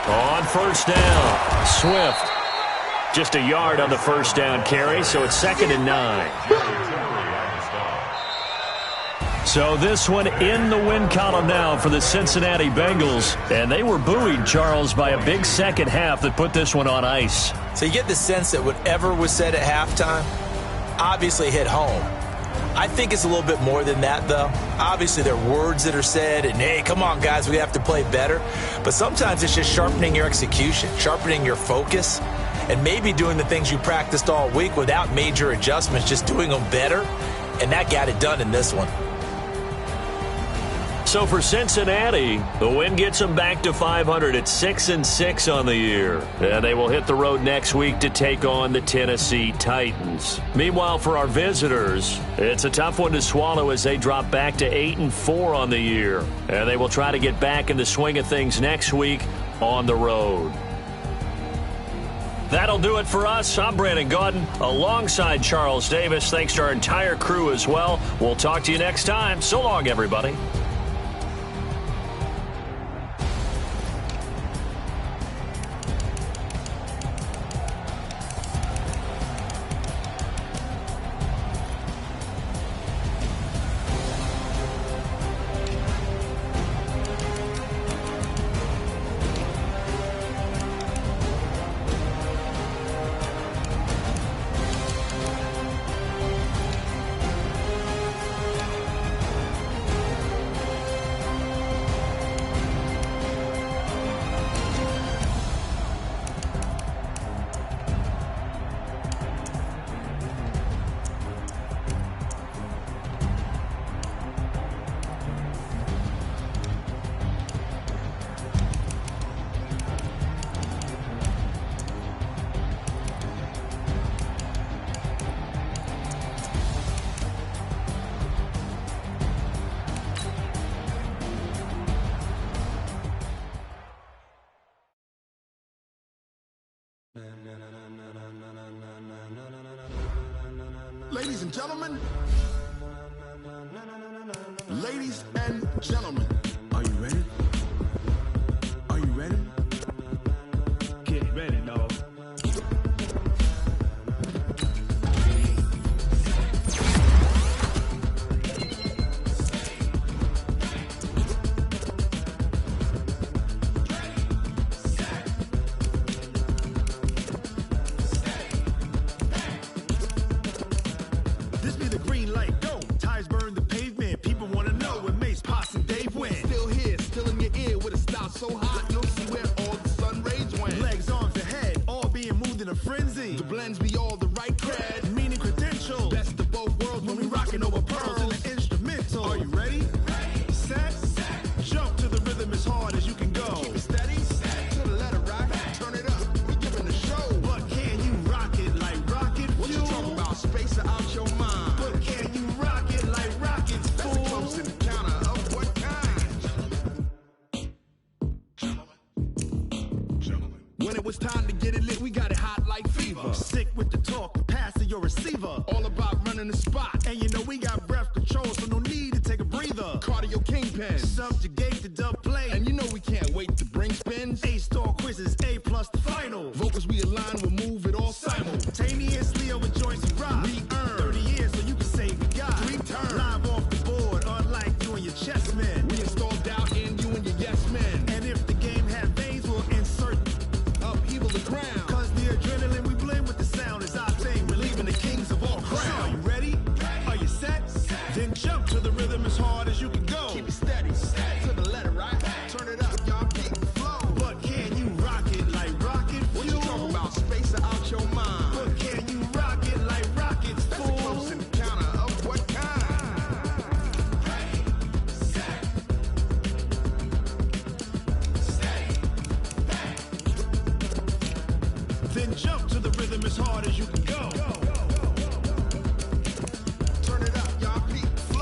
Speaker 1: On first down, Swift. Just a yard on the first down carry, so it's 2nd and 9. So this one in the win column now for the Cincinnati Bengals. And they were buoyed, Charles, by a big second half that put this one on ice.
Speaker 4: So you get the sense that whatever was said at halftime obviously hit home. I think it's a little bit more than that, though. Obviously, there are words that are said, and, hey, come on, guys, we have to play better. But sometimes it's just sharpening your execution, sharpening your focus, and maybe doing the things you practiced all week without major adjustments, just doing them better. And that got it done in this one.
Speaker 1: So for Cincinnati, the win gets them back to 500 at 6-6 on the year. And they will hit the road next week to take on the Tennessee Titans. Meanwhile, for our visitors, it's a tough one to swallow as they drop back to 8-4 on the year. And they will try to get back in the swing of things next week on the road. That'll do it for us. I'm Brandon Gaudin alongside Charles Davis. Thanks to our entire crew as well. We'll talk to you next time. So long, everybody.
Speaker 5: Ladies and gentlemen, ladies and gentlemen, are you ready? Are you ready?
Speaker 3: Get ready, dog.
Speaker 5: This be the green light, go. Tires burn the pavement. People want to know when Mace, Potts, and Dave win. Still here, still in your ear with a style so hot, you'll see where all the sun rays went. Legs, arms, and head, all being moved in a frenzy. The blends be all the right cred, meaning credentials. Best of both worlds when we rocking over pearls in the instrumental. Are you ready? Set, jump to the rhythm as hard as you can go. Keep it steady, to the letter rock. Turn it up, we giving the show. But can you rock it like rocket fuel? What you talking about? Space out your mind. But can you rock it like rockets, fool? That's a close encounter of what kind? Gentlemen. When it was time to get it lit, we got it hot like fever. Sick with the talk, the pass to your receiver. All about running the spot. And you know we got breath control, so no need to take a breather. Cardio kingpin. Subjugate the dub play. And you know we can't wait to bring spins. A-star quizzes, A+ the final. Vocals we align, we'll move it all simultaneously over joints we rock. We earn 30 years so you can say we got 3 turns. Live off the board, unlike you and your chess men. We install doubt in you and your yes men. And if the game had veins, we'll insert upheaval the ground. Cause the adrenaline we blend with the sound is our thing. We're leaving the kings of all crowns. So are you ready? Are you set? Then jump to the rhythm as hard as you can go. Keep it steady, to the letter, right? Turn it up, y'all keep the flow. But can you rock it like rocket fuel? What you talking about? Space out your mind. But can you rock it like rockets, fool? That's a close encounter of what kind? Then jump to the rhythm as hard as you can go. Turn it up, y'all keep the flow.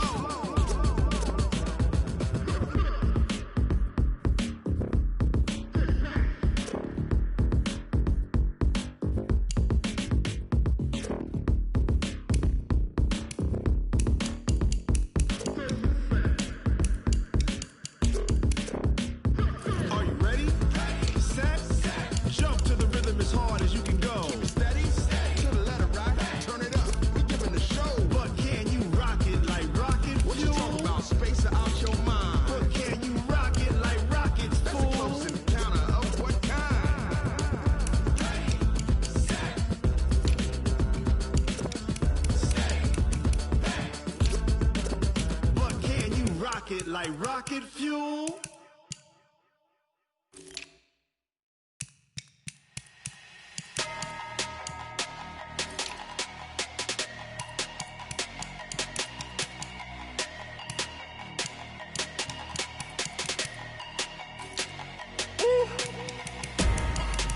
Speaker 5: Are you ready? Set, jump to the rhythm as hard as you can go. Keep it steady, to the letter, right? like rocket fuel.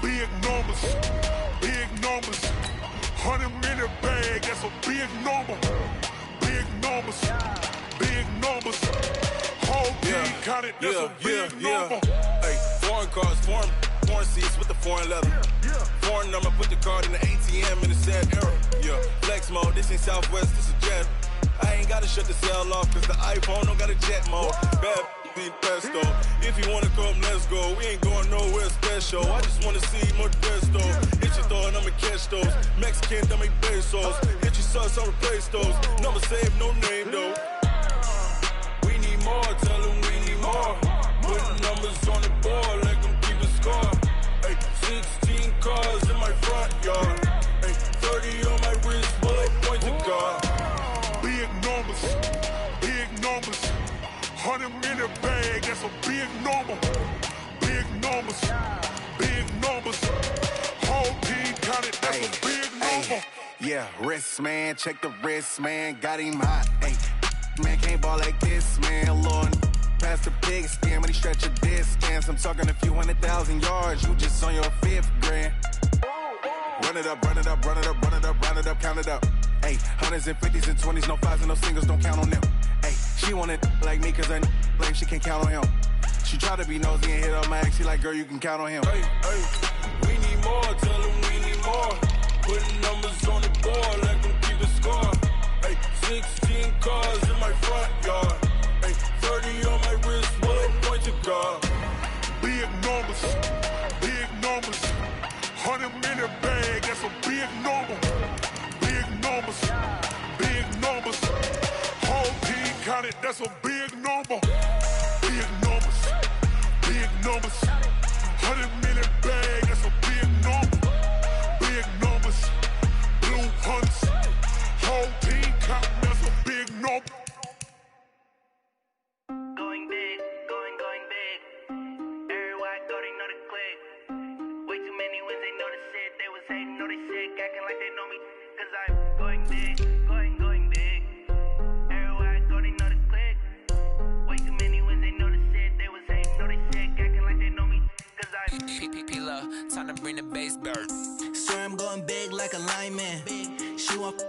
Speaker 5: Big numbers, big numbers. 100-minute bag, that's a big number. Big numbers, big numbers. Whole team counted, that's a big number.
Speaker 2: Hey, foreign cars, foreign seats with the foreign leather. Foreign number, put the card in the ATM in the sad era. Yeah, flex mode, this ain't Southwest, this is jet. I ain't gotta shut the cell off, cause the iPhone don't got a jet mode. Bad pesto. If you wanna come, let's go. We ain't going nowhere special. I just wanna see more Modesto. Hit your throw and I'ma catch those. Mexican, don't make pesos. Hit your sauce, I'll replace those. Number save, no name though. We need more, tell them we need more. Putting numbers on the board, let them keep a score. Hey, 16 cars in my front yard. Hey, 30 on my wrist, bullet point to God.
Speaker 5: Big numbers, big numbers. 100-minute bag, that's a big number. Big numbers, big numbers. Whole team counted, that's a big number.
Speaker 8: Yeah, wrist man, check the wrist man, got him hot. Ay, man can't ball like this, man. Lord, past the pig skin when he stretch a distance. I'm talking a few 100,000 yards, you just on your 5th grand. Run it up, run it up, run it up, run it up, run it up, count it up. Ay, 100s and 50s and 20s, no 5s and no singles, don't count on them. Ay, she want it like me cause I blame, she can't count on him. She try to be nosy and hit up my ex, she like, girl, you can count on him.
Speaker 2: Hey, we need more, tell them we need more. Putting numbers on the board, let them keep a score. Hey, 16 cars in my front yard. Hey, 30 on my wrist, bullet point to God.
Speaker 5: Big numbers, big numbers. 100-minute bag, that's a big number. Big numbers, big numbers. Whole team counted, that's a big number. Big numbers, big numbers. 100-minute bag, that's a big number. Big numbers, blue hunts. Whole team counting, that's a big number.
Speaker 9: Going big, going big. Everywhere I go, they know the click. Way too many wins, they know the shit. They was hating, know they sick, acting like they know me. Cause I'm going big, going big. Everywhere I go, they know the click. Way too many wins, they know the shit. They was hating, know they sick, acting like they know me. Cause I'm
Speaker 10: P-P-P-Love, time to bring the bass bird.
Speaker 11: Swear I'm going big like a lineman. She want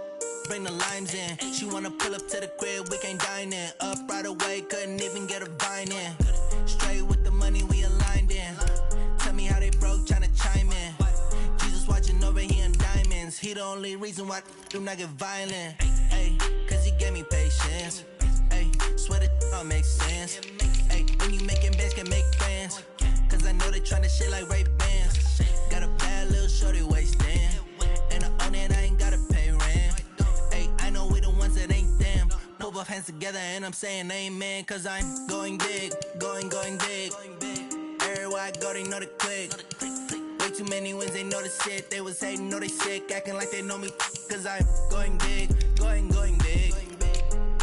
Speaker 11: bring the limes in. She wanna pull up to the crib, we can't dine in. Up right away, couldn't even get a vine in. Straight with the money, we aligned in. Tell me how they broke, tryna chime in. Jesus watching over here in diamonds. He the only reason why do not get violent. Ay, cause he gave me patience. Ay, swear that all makes sense. Ay, when you making bands, can make friends. Cause I know they tryna shit like Ray-Bans. Got a bad little shorty wasting. And I own it, I ain't gotta pay rent. Ay, I know we the ones that ain't them. Put both hands together and I'm saying amen. Cause I'm going big, going big. Everywhere I go, they know the click. Way too many wins, they know the shit. They was hating, know they sick, acting like they know me. Cause I'm going big, going big.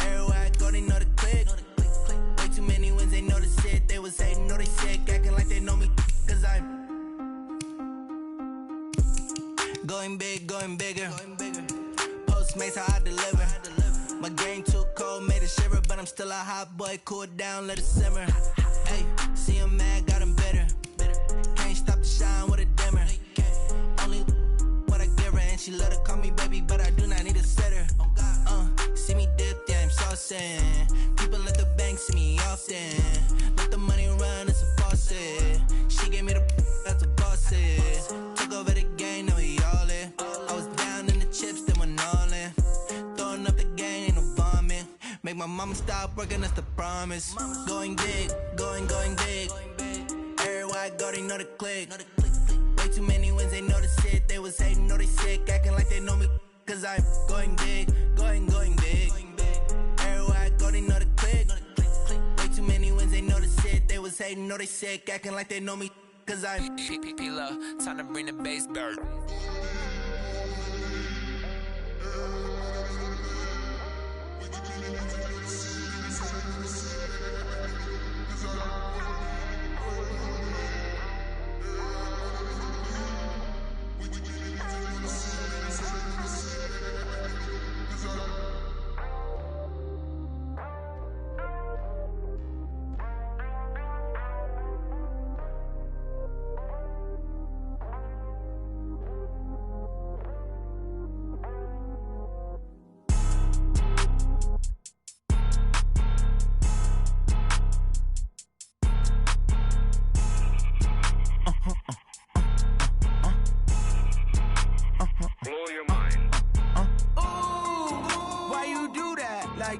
Speaker 11: Everywhere I go, they know the click. Way too many wins, they know the shit. They was hating, know they sick, acting like they know me. Cause I'm going big, going bigger. Postmates how I deliver. My game too cold, made it shiver, but I'm still a hot boy. Cool it down, let it simmer. Hey, see him mad, got him bitter. Can't stop the shine with a dimmer. Only what I give her, and she love to call me baby, but I do not need a sitter. See me dip, yeah, I'm saucing. People at the bank see me often. Let the money run, it's a faucet. She gave me the that's a faucet. Took over the game, now we all in. I was down in the chips, then went all in. Throwing up the game, ain't no vomit. Make my mama stop working, that's the promise. Going big, going big. Everywhere I go, they know the click. Way too many wins, they know the shit. They was hating, know they sick, acting like they know me. Cause I'm going big, going big. Everywhere I go, they know the click. Way too many wins, they know the shit. They was hating, know they sick, acting like they know me. Cause I'm
Speaker 10: P-P-P-Love, time to bring the bass bird.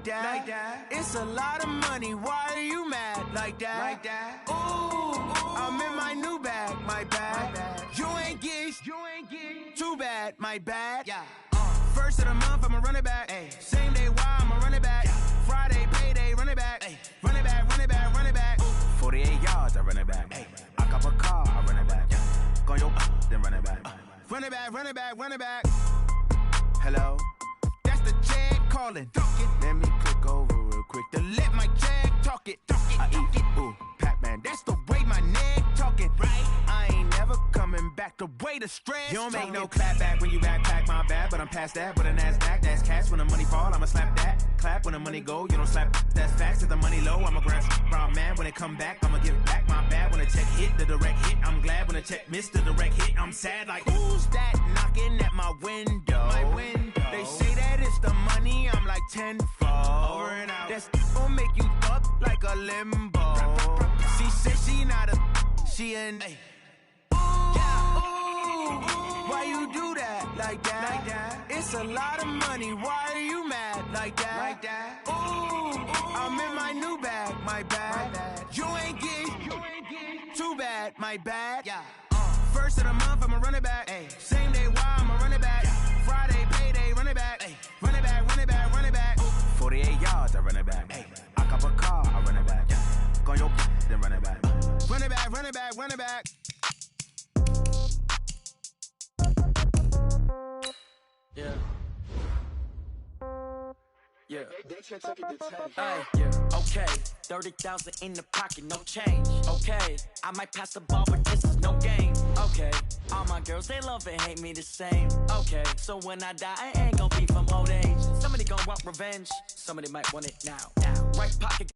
Speaker 11: like that. It's a lot of money, why are you mad like that? Ooh, I'm in my new bag, my bad. You ain't get too bad, my bad. Yeah. First of the month, I'ma run it back. Ay. Same day, why I'ma run it back. Friday, payday, run it back. Ay. Run it back, run it back, run it back. 48 yards, I run it back. Ay. I cop a car, I run it back. Go your then run it back. Run it back, run it back, run it back. Hello, that's the Jag calling. Let me click over real quick to let my Jag talk it. I eat it, ooh, Pac-Man, that's the way my neck talking. Right, I ain't never coming back the way the stress. You don't make no clap back when you backpack, my bad, but I'm past that. With a NASDAQ, that's cash. When the money fall, I'ma slap that. Clap when the money go, you don't slap. That's facts. If the money low, I'ma grab brown man. When it come back, I'ma give back my bad. When the check hit, the direct hit. I'm glad when the check missed the direct hit. I'm sad like who's that knocking at my window? My window. They say that it's the money. I'm like tenfold. Over and out. That's gon' make you up like a limbo. She said she not a. She an. Hey. Why you do that like that? It's a lot of money. Why are you mad like that? Ooh, I'm in my new bag, my bad. You ain't get too bad, my bad. Yeah. First of the month, I'ma run it back. Ay. Same day, why I'ma run it back. Friday, payday, run it back. Ay. Run it back, run it back, run it back. 48 yards, I run it back. Ay. I cop a car, I run it back. Go your then run it back. Run it back, run it back, run it back. Yeah. Yeah. Hey, yeah. Okay, 30,000 in the pocket, no change. Okay, I might pass the ball, but this is no game. Okay, all my girls, they love and hate me the same. Okay, so when I die, I ain't gon' be from old age. Somebody gon' want revenge, somebody might want it now. Right pocket.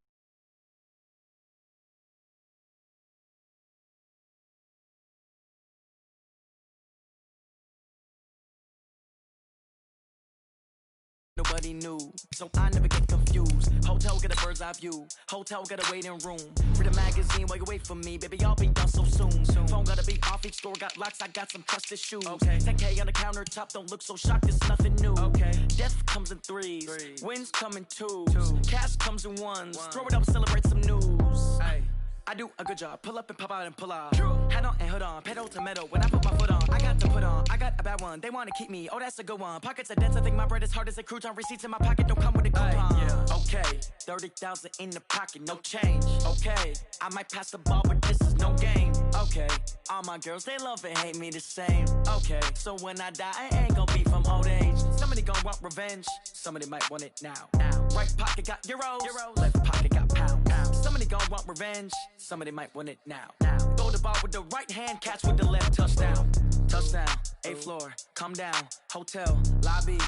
Speaker 11: Nobody knew, so I never get confused. Hotel get a bird's eye view. Hotel get a waiting room. Read a magazine while you wait for me, baby. I'll be done so soon. Phone gotta be off. Each store got locks. I got some trusted shoes. Okay. 10K on the countertop. Don't look so shocked. It's nothing new. Okay. Death comes in threes. Wins come in twos. Cash comes in ones. Throw it up, celebrate some news. Ay. I do a good job. Pull up and pop out and pull out. Head on and hood on. Pedal to metal. When I put my foot on, I got to put on. I got a bad one. They want to keep me. Oh, that's a good one. Pockets are dense. I think my bread is hard as a crouton. Receipts in my pocket don't come with a coupon. Yeah. Okay. 30,000 in the pocket. No change. Okay. I might pass the ball, but this is no game. Okay. All my girls, they love and hate me the same. Okay. So when I die, I ain't gonna be from old age. Somebody gon' want revenge. Somebody might want it now. Right pocket got euros. Left pocket got pounds. Somebody gon' want revenge. Somebody might want it now. Throw the ball with the right hand, catch with the left. Touchdown. Touchdown. 8th floor. Come down. Hotel. Lobby.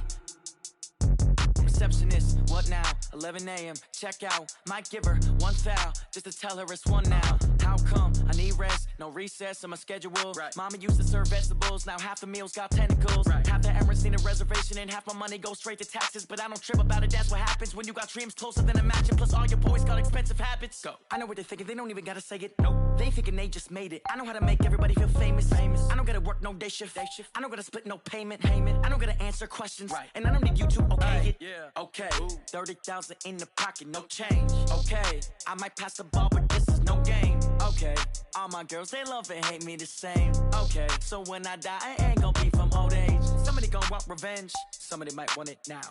Speaker 11: Receptionist. What now? 11 a.m. Check out. Might give her one foul just to tell her it's one now. How come? I need rest. No recess in my schedule. Right. Mama used to serve vegetables. Now half the meals got tentacles. Right. Half the Emirates need a reservation and half my money goes straight to taxes. But I don't trip about it. That's what happens when you got dreams closer than a match. And plus all your boys got expensive habits. Go. I know what they're thinking. They don't even gotta say it. Nope. They ain't thinking they just made it. I know how to make everybody feel famous. I don't gotta work no day shift. I don't gotta split no payment. I don't gotta answer questions. Right. And I don't need you to okay it. Yeah. Okay. 30,000 in the pocket, no change. Okay. I might pass the ball, but this is no game. Okay. All my girls, they love and hate me the same. Okay. So when I die, I ain't gon' be from old age. Somebody gon' want revenge. Somebody might want it now.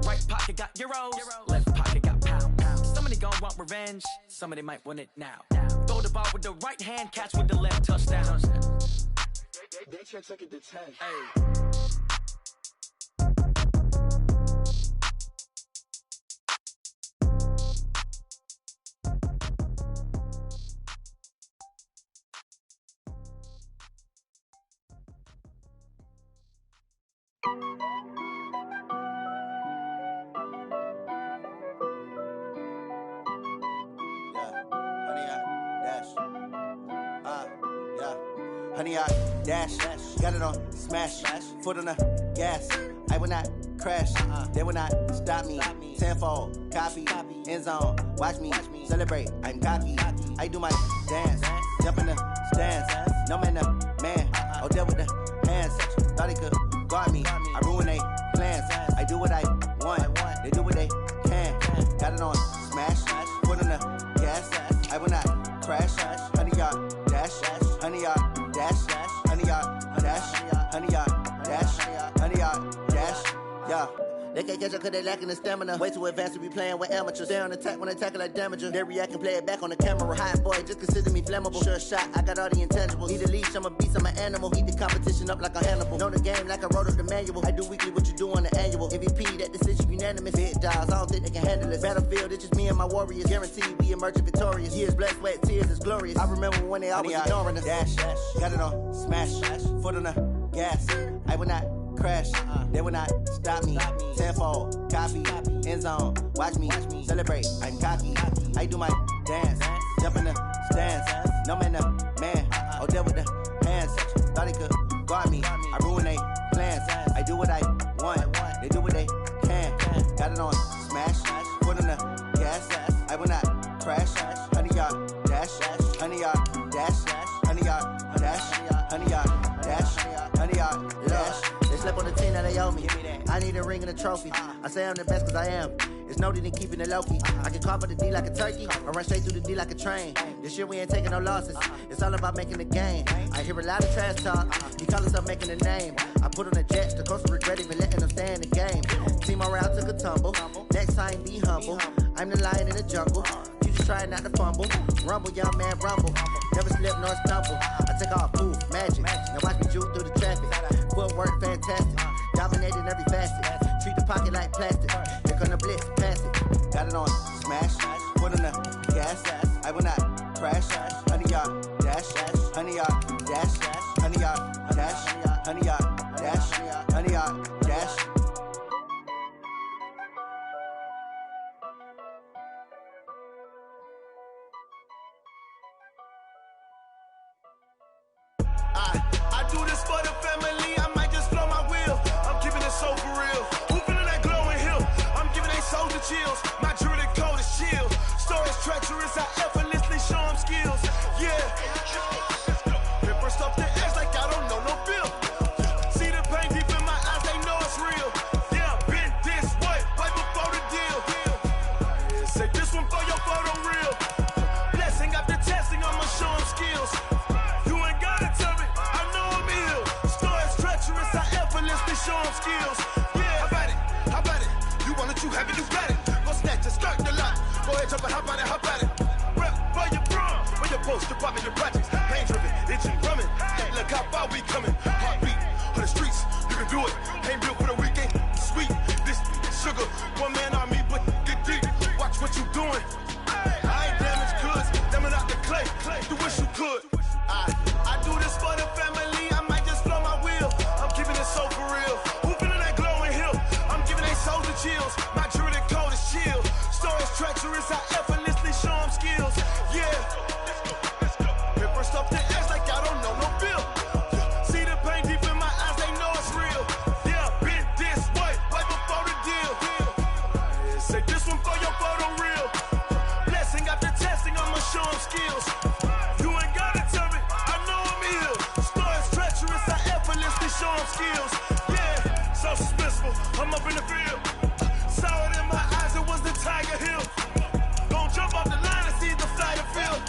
Speaker 11: Right pocket got euros. Left pocket got pounds. Somebody gon' want revenge. Somebody might want it now. Throw the ball with the right hand, catch with the left. Touchdown. They took it to 10. Hey.
Speaker 12: Honey, I dash, got it on smash, foot on the gas. I will not crash, they will not stop me. Tenfold, copy, end zone, watch me celebrate. I'm cocky, I do my dance, jump in the stands. No man, the man, oh, deal with the hands. Thought he could guard me, I ruin they plans. I do what I want, they do what they can. got it on smash, foot on the gas. I will not crash, 100 yard dash, 100 yard dash, 100 yard dash, 100 yard dash, 100 yard dash, yeah. They can't catch up cause they lacking the stamina. Way too advanced to be playing with amateurs. Stay on attack when they tackle like damager. They react and play it back on the camera. Hot boy, just consider me flammable. Sure shot, I got all the intangibles. Need a leash, I'm a beast, I'm an animal. Heat the competition up like a Hannibal. Know the game like I wrote up the manual. I do weekly what you do on the annual. MVP, that decision unanimous. Big dials, I don't think they can handle it. Battlefield, it's just me and my warriors. Guaranteed we emerging victorious. Years, blood, sweat, tears, it's glorious. I remember when they always ignoring us. Dash, got it on smash, foot on the gas. I will not crash, they will not stop me. Tenfold, copy, end zone, watch me celebrate. I'm cocky, I do my dance, jump in the stands. No man, the man, oh there with the hands. Thought he could guard me, I ruin they plans. I do what I want, they do what they can. Got it on smash, foot on the gas. I will not crash, 100 yard dash, 100 yard dash, 100 yard dash, 100 yard dash, 100 yard dash. They slept on the team that they owe me. I need a ring and a trophy. I say I'm the best cause I am. It's no need in keeping it low-key. I can carve the D like a turkey or run straight through the D like a train. This year we ain't taking no losses. It's all about making the game. I hear a lot of trash talk. He call himself making a name. I put on the Jets. The coach regret even letting them stay in the game. Team morale took a tumble. Next time be humble. I'm the lion in the jungle. You just trying not to fumble. Rumble, young man, rumble. Never slip nor stumble. I take off, poof, magic. Now watch me juke through the traffic. Footwork fantastic. Dominating every facet. Treat the pocket like plastic. They're gonna blitz, pass it. Got it on smash, foot on the gas. I will not crash, 100 yard dash, 100 yard dash, 100 yard dash, 100 yard dash, 100 yard dash.
Speaker 13: I do this for the family, I might just blow my wheel. I'm keeping it so for real. Who feeling that glowing hill? I'm giving they soldier chills. My jewelry code is chill. Stories treacherous, I effortlessly show them skills. Yeah. Pepper stuff the edge like I don't know no feel. See the pain deep in my eyes, they know it's real. Yeah, been this way, right before the deal. Say this one for your photo real. Blessing after testing, I'ma show them skills. You ain't gotta tell me, I know I'm ill. Stories treacherous, I effortlessly show them skills. Yeah, how about it? You want it, you have it, you got it. Go snatch it, start the lot. Go ahead, jump it, hop on it, hop on it. Rep for your prom, for your post, your pop, and your projects. Pain driven, itching, drumming. Look how far we coming. Heartbeat on the streets, you can do it. Ain't built for the weekend, sweet. This sugar, one man army, but get deep. Watch what you doing. I ain't damaged goods, damn it out the clay. Do wish you could. I do this for the family, I might just blow my wheel. I'm keeping it so for real. Who feeling that glowing hill? I'm giving they souls the chills. My jewelry code is chill. Stories treacherous, I effortlessly show them skills. Yeah. Pepper stuff the edge like I don't know no feel. See the pain deep in my eyes, they know it's real. Yeah, been this way, right before the deal. Say this one for your photo real. Blessing after testing, I'ma show them skills. You ain't gotta tell me, I know I'm ill. Stories treacherous, I effortlessly show them skills. Yeah, so suspenseful, I'm up in the field. Saw it in my eyes, it was the Tiger Hill. Gon' jump off the line and see the flight of field.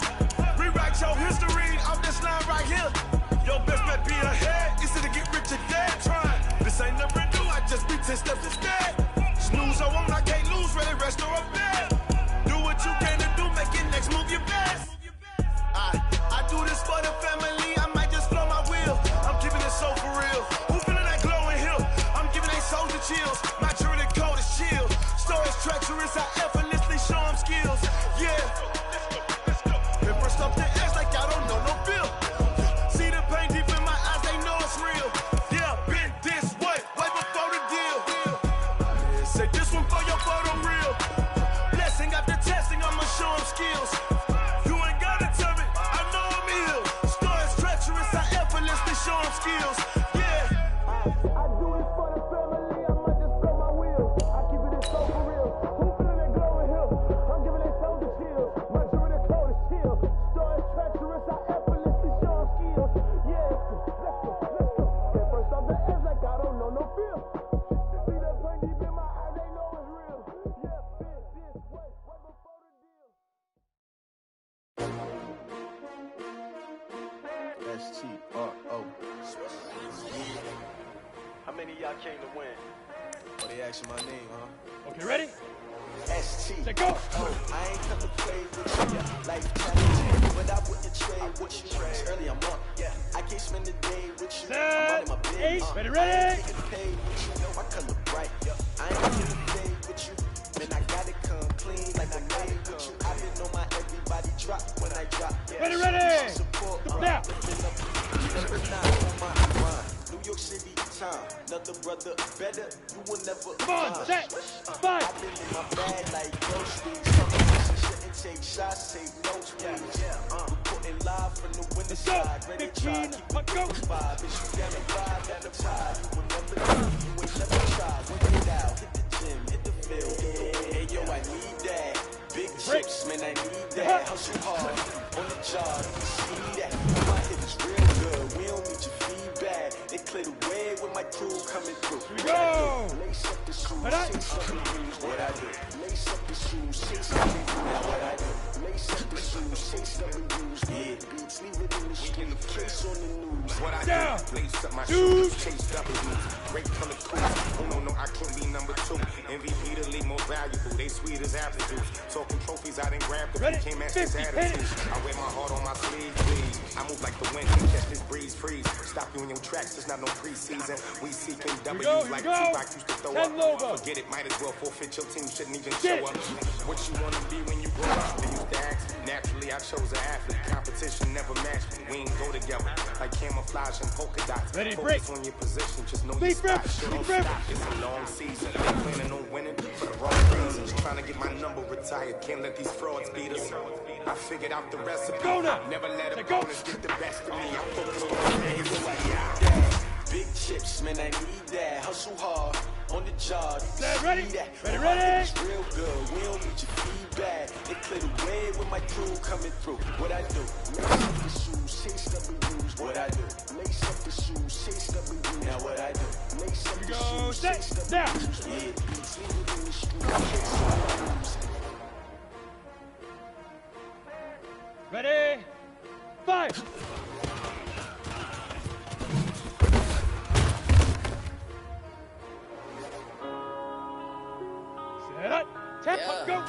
Speaker 13: Rewrite your history off this line right here. Your best bet be ahead, easy to get rich or dead. Trying, this ain't never new, I just be 10 steps instead. Snooze I won't, I can't lose, ready, rest or up bed. Do what you can to do, make your next move your best. I do this for the family, I might just blow my wheel. I'm keeping it so for real. Who feeling that glowing hill? I'm giving they soldier chills. My jewelry code is chill. Stories treacherous, I effortlessly show them skills. Yeah. Pepper stuff the edge like I don't know no feel. See the pain deep in my eyes, they know it's real. Yeah, been this way, right before the deal. Say this one for your photo real. Blessing after testing, I'ma show them skills. You ain't gotta tell me, I know I'm ill. Stories treacherous, I effortlessly show them skills. Yeah. I do this for the family, I might just blow my wheel. I keep it so for real. Who feeling that glowing hill? I'm giving they soldier chills. My jewelry code is chill. Stories treacherous, I effortlessly show them skills. Yeah, let's go. Get first off the edge like I don't know no feel. See that pain deep in my eyes, they know it's real. Yeah, this
Speaker 14: S-T-R-O.
Speaker 15: How many of y'all came to win?
Speaker 14: Oh, they asking my name, huh?
Speaker 3: Okay, ready?
Speaker 14: S-T.
Speaker 3: Let go.
Speaker 14: I ain't come to play with you. Life challenge, but I wouldn't trade with you. It's early, I'm up. I can't spend the day with you. I'm running my business.
Speaker 3: Ready,
Speaker 14: I
Speaker 3: ready?
Speaker 14: ain't getting paid with you. Know my color bright. I ain't getting paid with you. Man, I gotta come clean like I made with you. I been on my everybody drop when I drop.
Speaker 3: Ready, ready?
Speaker 14: Support,
Speaker 3: Now.
Speaker 14: Number 9 on my grind. New York City town. Another brother better. You will never.
Speaker 3: Come on, set. Five.
Speaker 14: I've been in my bag like groceries. Some bitches shouldn't take shots, take notes, please. Reporting live from the winter side. Ready to try, keep it go. Vibe. Bitch, you down the vibe, down the tide. You will never do, you ain't never try. When you out, hit the gym, hit the field. Hey, yo, I need that. Big chips, man, I need that. Hustle hard, on the job, you see that. My hit is real good, we don't need your feedback. They clear the way with my crew coming through.
Speaker 3: Go!
Speaker 14: Lace up the shoes, chase up the rules, what I do. Lace up the shoes, chase up the rules, what I do. Lace up the shoes, chase up the rules, yeah. Beats, leave it in the street, case on the news.
Speaker 16: What I
Speaker 3: Down.
Speaker 16: do, lace up my shoes, chase W's. Great color cool. Oh no, I can't be number 2. MVP the league most valuable. They sweet as apple juice. Talking trophies, I didn't grab the
Speaker 3: Ready?
Speaker 16: can't match this
Speaker 3: 50,
Speaker 16: attitude. I wear my heart on my sleeve, please. I move like the wind, catch this breeze, freeze. Stop you in your tracks, it's not no preseason. We seeking W's like Tupac used to throw up. Forget it, might as well forfeit your team, shouldn't even show up. What you wanna be when you grow up? They used to ask me. Naturally, I chose an athlete. Competition never matched me. We ain't go together like camouflage and polka dots.
Speaker 3: Ready,
Speaker 16: Focus
Speaker 3: break.
Speaker 16: on your position, just know
Speaker 3: Big
Speaker 16: your spot.
Speaker 3: rip,
Speaker 16: Sure don't
Speaker 3: big rip.
Speaker 16: stop. It's a long season. They planning on winning for the wrong reasons. Trying to get my number retired. Can't let these frauds beat us. I figured out the recipe.
Speaker 3: Go now.
Speaker 16: Never let a
Speaker 3: Go.
Speaker 16: bonus get the best of me. I focus on the niggas like
Speaker 14: Big chips, man, I need that. Hustle hard, on the job.
Speaker 3: Ready?
Speaker 14: That.
Speaker 3: Ready,
Speaker 14: My
Speaker 3: ready?
Speaker 14: it's real good. We don't need your feedback. They clear the way with my crew coming through. What I do? Lace up the shoes, chase up the rules. What I do? Lace up the shoes, chase up the rules. Now what I do? Lace up the
Speaker 3: Go,
Speaker 14: shoes,
Speaker 3: set,
Speaker 14: chase up
Speaker 3: now.
Speaker 14: the rules. Yeah, beats, leave it in the street, chase up the rules.
Speaker 3: Ready? 5. Set up. Tempo, go.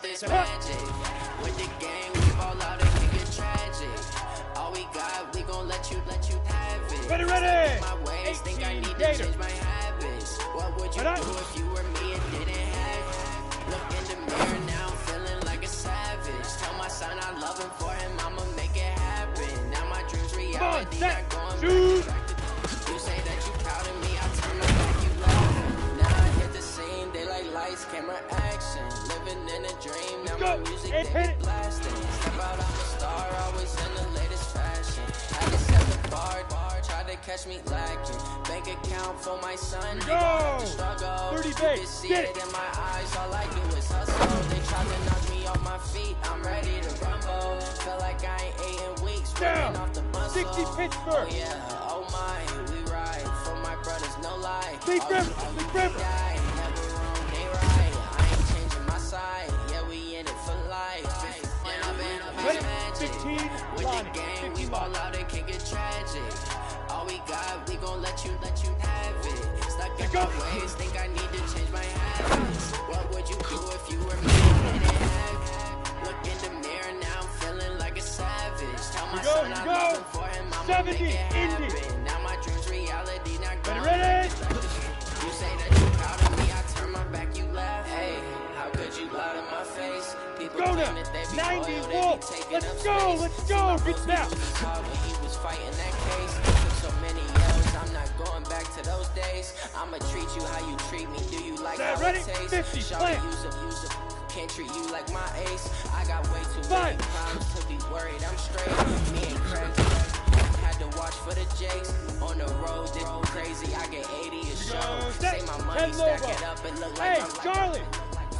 Speaker 17: It's magic. With the game, we fall out and kick it tragic. All we got, we gon' let you have it.
Speaker 3: Ready, ready.
Speaker 17: My ways, think I need to
Speaker 3: Gator.
Speaker 17: change my habits. What would you
Speaker 3: Right
Speaker 17: do
Speaker 3: on.
Speaker 17: if you were me and didn't have it? Look in the mirror now, I'm feeling like a savage. Tell my son I love him, for him I'ma make it happen. Now my dreams reality,
Speaker 3: set,
Speaker 17: not going
Speaker 3: shoot.
Speaker 17: back. You say that you proud of me, I turn my back, you laughing. Now I hit the scene, they like lights, camera, action. Living in a dream, now my music they be blasting. Step out, I'm a star, always in the latest fashion. I just set the bar, try to catch me lacking. Bank account for my son, they gon' have to struggle.
Speaker 3: 30
Speaker 17: You
Speaker 3: base,
Speaker 17: can see
Speaker 3: get
Speaker 17: it in my eyes, all I do is hustle. They try to knock me off my feet, I'm ready to rumble. Feel like I ain't ate in weeks,
Speaker 3: Down.
Speaker 17: off the muscle.
Speaker 3: 60 Pittsburgh.
Speaker 17: Oh yeah, oh my, we ride for my brothers, no lie.
Speaker 3: Big
Speaker 17: All
Speaker 3: rip,
Speaker 17: you
Speaker 3: big rip.
Speaker 17: die, never wrong, they right. I ain't changing my side, yeah, we in it for life. And I've been
Speaker 3: Ready?
Speaker 17: magic.
Speaker 3: 15,
Speaker 17: With
Speaker 3: Lonnie.
Speaker 17: the game,
Speaker 3: 15
Speaker 17: we ball
Speaker 3: Lonnie.
Speaker 17: out and kick it tragic. All we got, we gon' let you have it. Stuck in
Speaker 3: Go.
Speaker 17: my ways, think I need to change my habits. What would you do if you were me and didn't have it? Look in the mirror, now I'm feeling like a savage. Tell my son I love him, for him I'ma
Speaker 3: 70,
Speaker 17: make it happen.
Speaker 3: Indy.
Speaker 17: Now my dreams reality, not going
Speaker 3: Ready?
Speaker 17: back. You say that you proud of me, I turn my back, you laugh. Hey, how could you lie to my face? People
Speaker 3: Go
Speaker 17: claim
Speaker 3: now.
Speaker 17: that they be
Speaker 3: 90
Speaker 17: loyal, they be
Speaker 3: Wolf.
Speaker 17: taking
Speaker 3: Let's
Speaker 17: up
Speaker 3: go,
Speaker 17: space.
Speaker 3: let's
Speaker 17: See,
Speaker 3: go.
Speaker 17: my
Speaker 3: Get
Speaker 17: bros
Speaker 3: now.
Speaker 17: knew he was hard when he was fighting that case. Took so many L's, I'm not going back to those days. I'ma treat you how you treat me. Do you like
Speaker 3: Set,
Speaker 17: how
Speaker 3: ready?
Speaker 17: it tastes?
Speaker 3: 50,
Speaker 17: Shawty,
Speaker 3: plant.
Speaker 17: use up. Can't treat you like my ace. I got way too
Speaker 3: 5.
Speaker 17: many problems to be worried. I'm straight. Me and Craig had to watch for the Jakes. On the road, this crazy. I get 80 a show. Say my money, stack it up and look like
Speaker 3: Hey,
Speaker 17: I'm
Speaker 3: Charlie.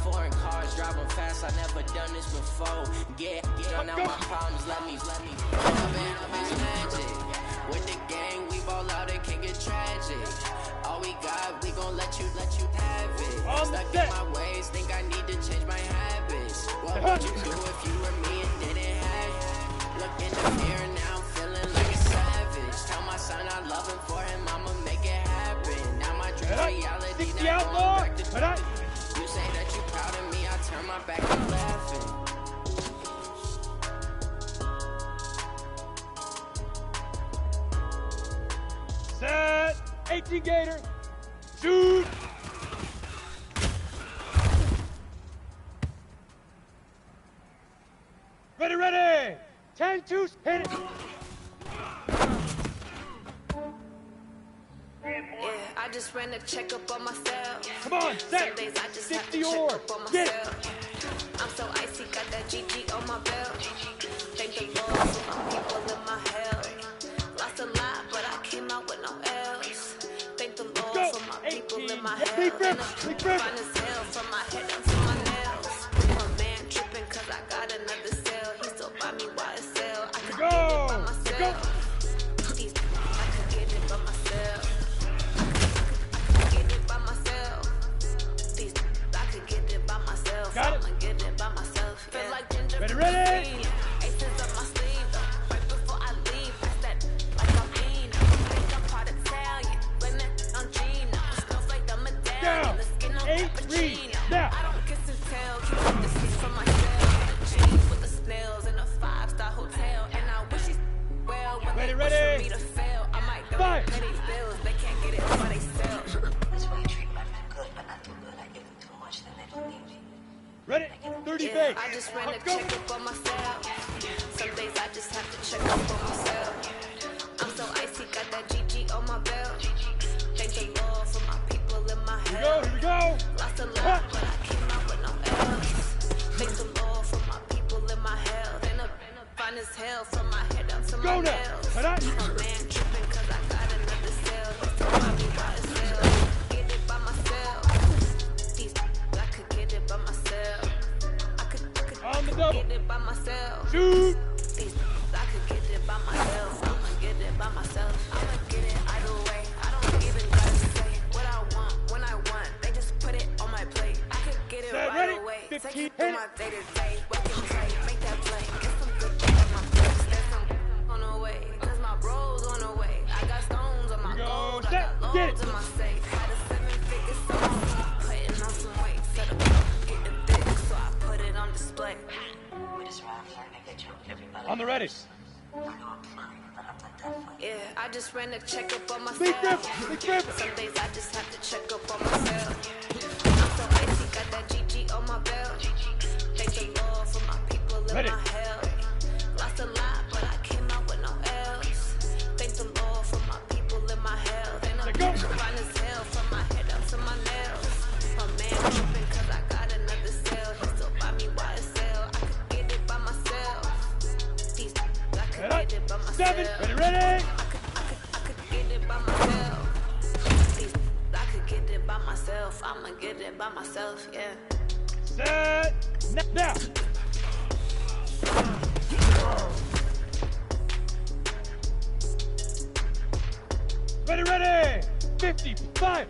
Speaker 17: Foreign cars driving fast, I never done this before. Get on out my problems, let me. It's magic. With the gang, we ball out and can get tragic. All we got, we gon' let you have it. Stuck in my ways, think I need to change my habits. What would you do if you were me and didn't have it? Look in the mirror now, I'm feeling like a savage. Tell my son I love him, for him I'ma make it happen. Now my dream reality, now going back to you say that you proud of me, I turn my back and laughing.
Speaker 3: Set, 18 Gator, shoot! Ready, 10-2, hit it!
Speaker 17: Yeah, I just ran a checkup on myself.
Speaker 3: Come on, set!
Speaker 17: Some days I just have to
Speaker 3: 60
Speaker 17: check
Speaker 3: or
Speaker 17: up on
Speaker 3: get
Speaker 17: myself. I'm so icy, got that GG on my belt. Thank the Lord for my people in my health. Lost a lot, but I came out with no L's. Thank the Lord for my people in my health. And I'm fine as hell from my head down to my nails. My man tripping cause I got another sale. He still buy me YSL. I could get it by myself. These I could get it by myself. I could get it by myself. These I could get it by myself. I'ma get it by myself. Feel like ginger.
Speaker 3: Ready?
Speaker 17: Aces up my sleeve. Right before I leave. Pass that like I'm mean. Think I'm part Italian. Blame that on Gina. Smells like the medallion. The skin on cappuccino. I don't kiss and tell. Keep the seats from myself. The jeans with the snails in a 5-star hotel. And I wish he's well when they wish for me to fail. I might go and pay these bills. They can't get it for they sell.
Speaker 18: That's why you treat my friend good, but not too good. I give them too much, then they don't need me.
Speaker 3: Ready? 30
Speaker 17: Yeah,
Speaker 3: base.
Speaker 17: I just ran a checkup on myself. Some days I just have to check up on myself. I'm so icy, got that GG on my belt. Thank the Lord for my people in my health.
Speaker 3: Here we go.
Speaker 17: Lost a lot, but I came out with no L's. Thank the Lord for my people in my health. And I'm fine as hell from my head down to my nails. My man tripping cause I got another sale. He still buy me YSL. Get it by myself. These I could get it by myself. I could get it by myself.
Speaker 3: Shoot!
Speaker 17: These I could get it by myself. I'ma get it by myself. I'ma get it either way. I don't even gotta say what I want when I want. They just put it on my plate. I could get it right away. Take it through my day to day. Wake and play, make that play. Get some good things on my place. There's some on the way. Cause my bros on the way. I got stones on my gold. I got loads in my safe. Had a 7-figure song. Putting on some weight. Set up, getting thick. So I put it on display.
Speaker 3: On the ready.
Speaker 17: Yeah, I just ran a checkup on myself. Some days I just have to check up on myself. I'm so icy, got that GG on my belt. Thank the Lord for my people in my health. Lost a lot, but I came out with no L's. Thank the Lord for my people in my health. And I'm fine as hell from my head up to my nails. My man tripping cause I got another sale. He still buy me YSL. I could get it by myself. These I could get it by myself.
Speaker 3: Ready?
Speaker 17: I could get it by myself. These I could get it by myself. I'ma get it by myself, yeah.
Speaker 3: Set, now. Ready, 55.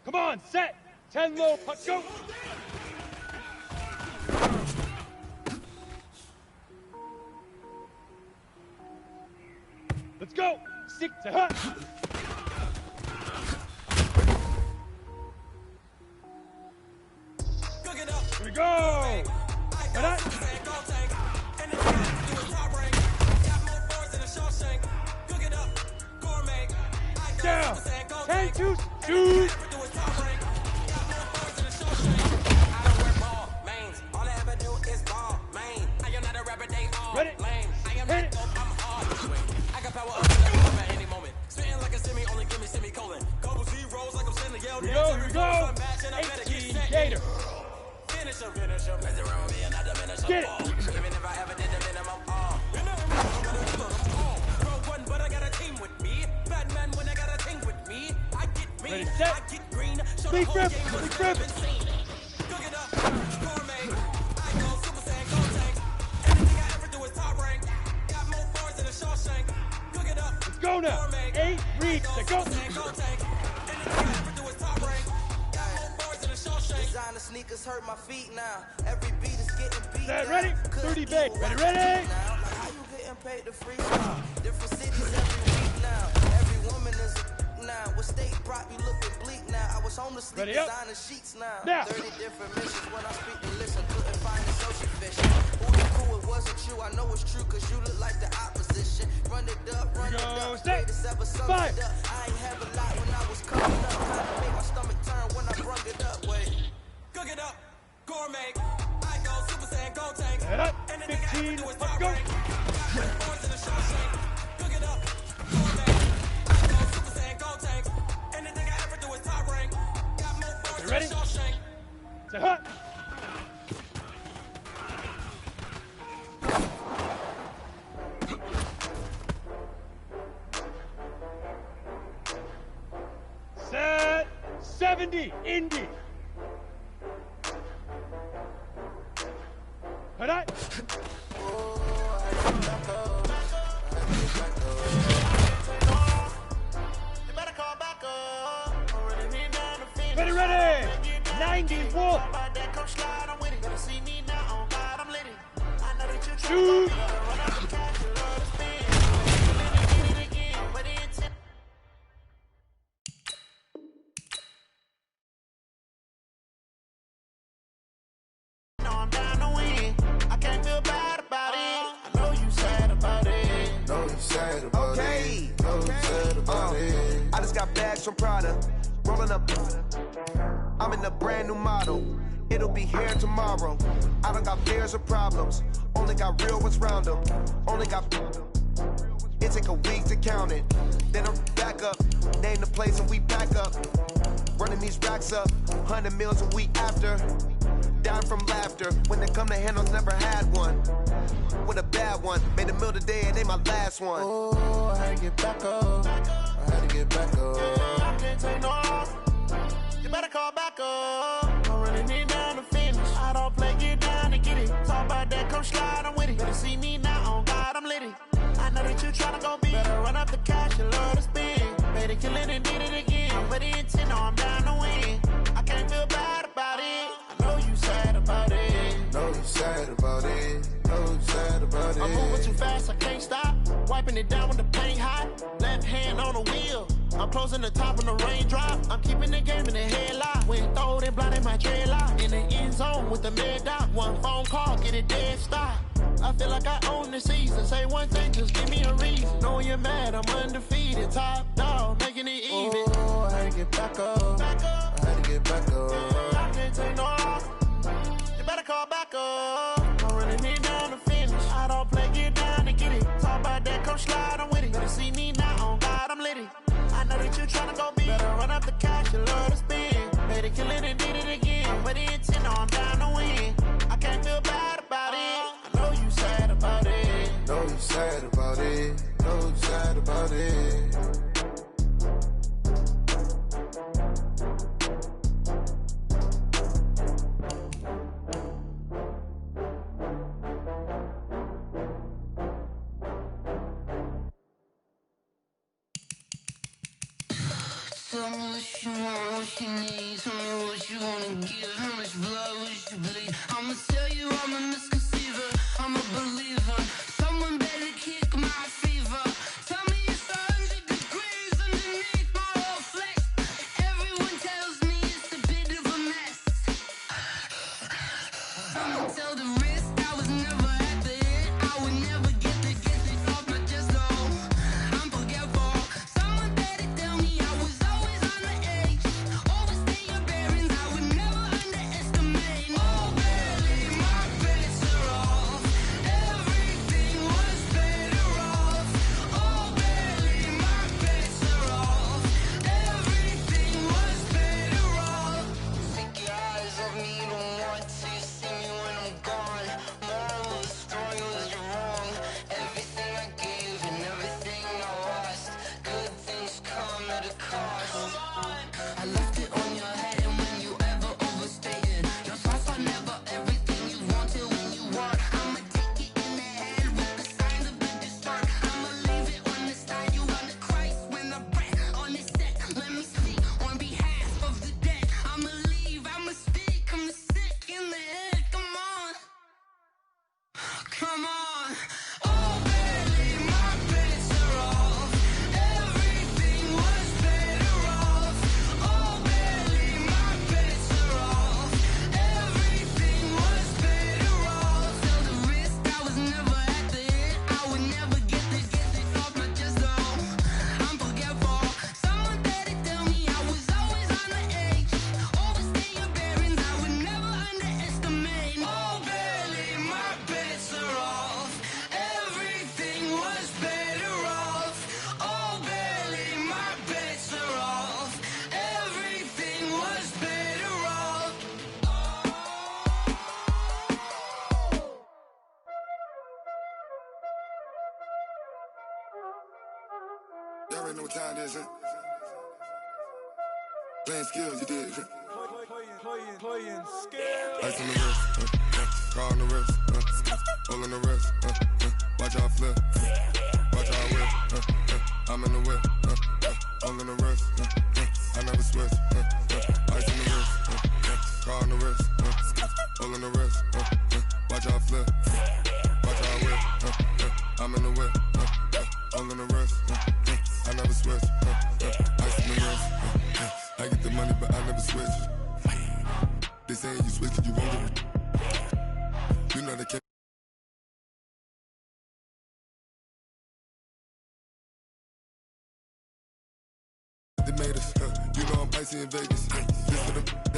Speaker 3: Come on, set, 10 low, puck, go. Let's go, 6 to hut. Here we go. Down. 10-2, shoot. Ready? Hit it.
Speaker 13: I got power up at any moment. Spitting like a semi, only give me semicolon. Couple zeros like I'm sending yell.
Speaker 3: Here we go. 18 Gator.
Speaker 13: Finish him. Mess around me and I diminish him.
Speaker 3: Get it.
Speaker 13: Even if I ever did the minimum. One, but I got a team with me. Batman when I got a team with me. I get mean,
Speaker 3: Ready, set.
Speaker 13: I get green. Show
Speaker 3: Big
Speaker 13: the whole
Speaker 3: rip,
Speaker 13: game
Speaker 3: big
Speaker 13: what's
Speaker 3: rip.
Speaker 13: insane. Cook it up, gourmet. I go Super Saiyan, go tank. Anything I ever do is top rank. Got more bars than a Shawshank. Cook it up.
Speaker 3: Let's go now. 8 reads to go.
Speaker 11: Designer sneakers hurt my feet now. Every beat is getting beat
Speaker 3: Set,
Speaker 11: down.
Speaker 3: ready? 30 big. Ready?
Speaker 11: Now, like how you getting paid to freestyle? Different cities every week now. Every woman is a now. With state prop, you looking bleak now. I was homeless, sleep designer sheets now. 30 different missions when I speak to listen. Couldn't find it, so she fishing. Who the cool, it wasn't you. I know it's true, cause you look like the opposition. Run it up, run it up. Greatest ever summed it up. I ain't have a lot when I was coming up. Kinda made my stomach turn when I brung it up. Wait. Cook it up, gourmet. I go Super Saiyan, go tank. And the nigga ever do is top rank. Got boys in the Shawshank. Cook it up, gourmet. I go Super Saiyan, go tank. And the nigga ever do is top rank. Got more boys in the Shawshank.
Speaker 3: Say hut. Set 70, Indy. Alright. Ready. 90 Wolf. Shoot.
Speaker 19: I just got bags from Prada, rolling up. I'm in a brand new model. It'll be here tomorrow. I don't got fears or problems. Only got real ones round them. Only got. It take a week to count it. Then I'm back up. Name the place and we back up. Running these racks up. 100 meals a week after. Down from laughter. When they come to handles, never had one. With a bad one. Made a meal today and ain't my last one. Oh, I had to get back up. I had to get back up. I can't take no off. You better call back up. I'm running it down to finish. I don't play, get down to get it. Talk about that, come slide, I'm with it. Better see me now, on God, I'm litty. I know that you tryna go big. Better run up the cash, you love to spend. Better kill it and did it again. I'm with the intent, no, I'm down to win. I can't feel bad about it. I know you sad about it. Know you sad about it. Know you sad about it. I'm moving too fast, I can't stop. Wiping it down when the paint hot. Left hand on the wheel. I'm closing the top when the raindrop. I'm keeping the game in the headlock. When throwed and blinded my dreadlock. In the end zone with the mid dot. One phone call, get it dead stop. I feel like I own the season. Say one thing, just give me a reason. Knowing you're mad, I'm undefeated. Top dog, making it even. Oh, I had to get back up. I had to get back up. I can't take no off. You better call back up. I'm running it down to finish. I don't play, get down to get it. Talk about that, come slide, I'm with it. Better see me now, on God, I'm litty. I know that you tryna go big. Better run up the cash, you love to spend. Better kill it and did it again. With the intent, no, I'm down to win. I can't feel bad about it. I know you sad about it. Know you sad about it. Know you sad about it.
Speaker 20: Tell me what you want, what you need. Tell me what you wanna give. How much blood would you bleed? I'ma tell you I'm a misconceiver. I'm a believer. Someone better kick my fever. Tell me it's 100 degrees underneath my whole flesh. Everyone tells me it's a bit of a mess. I'ma tell the risk I was never at the end. I would never get it off my chest. No, I'm forgetful. Someone better tell me I was always on the edge. Overstay your bearings, I would never underestimate. Oh, barely, my bets are off.
Speaker 21: already know what time it is, huh? Playing skills, you did.
Speaker 2: Playing skills.
Speaker 21: Ice on the wrist, car on the wrist, all on the wrist, watch how I flip, watch how I whip, I'm in the whip, all on the wrist, I never switch, ice on the wrist, car on the wrist, all on the wrist, watch how I flip, watch how I whip, I'm in the whip, all on the wrist, I never switch, ice on the wrist, I get the money but I never switch. They say you switch it, you won't get it. You know they can't. They made us, you know I'm icy in Vegas. This for them.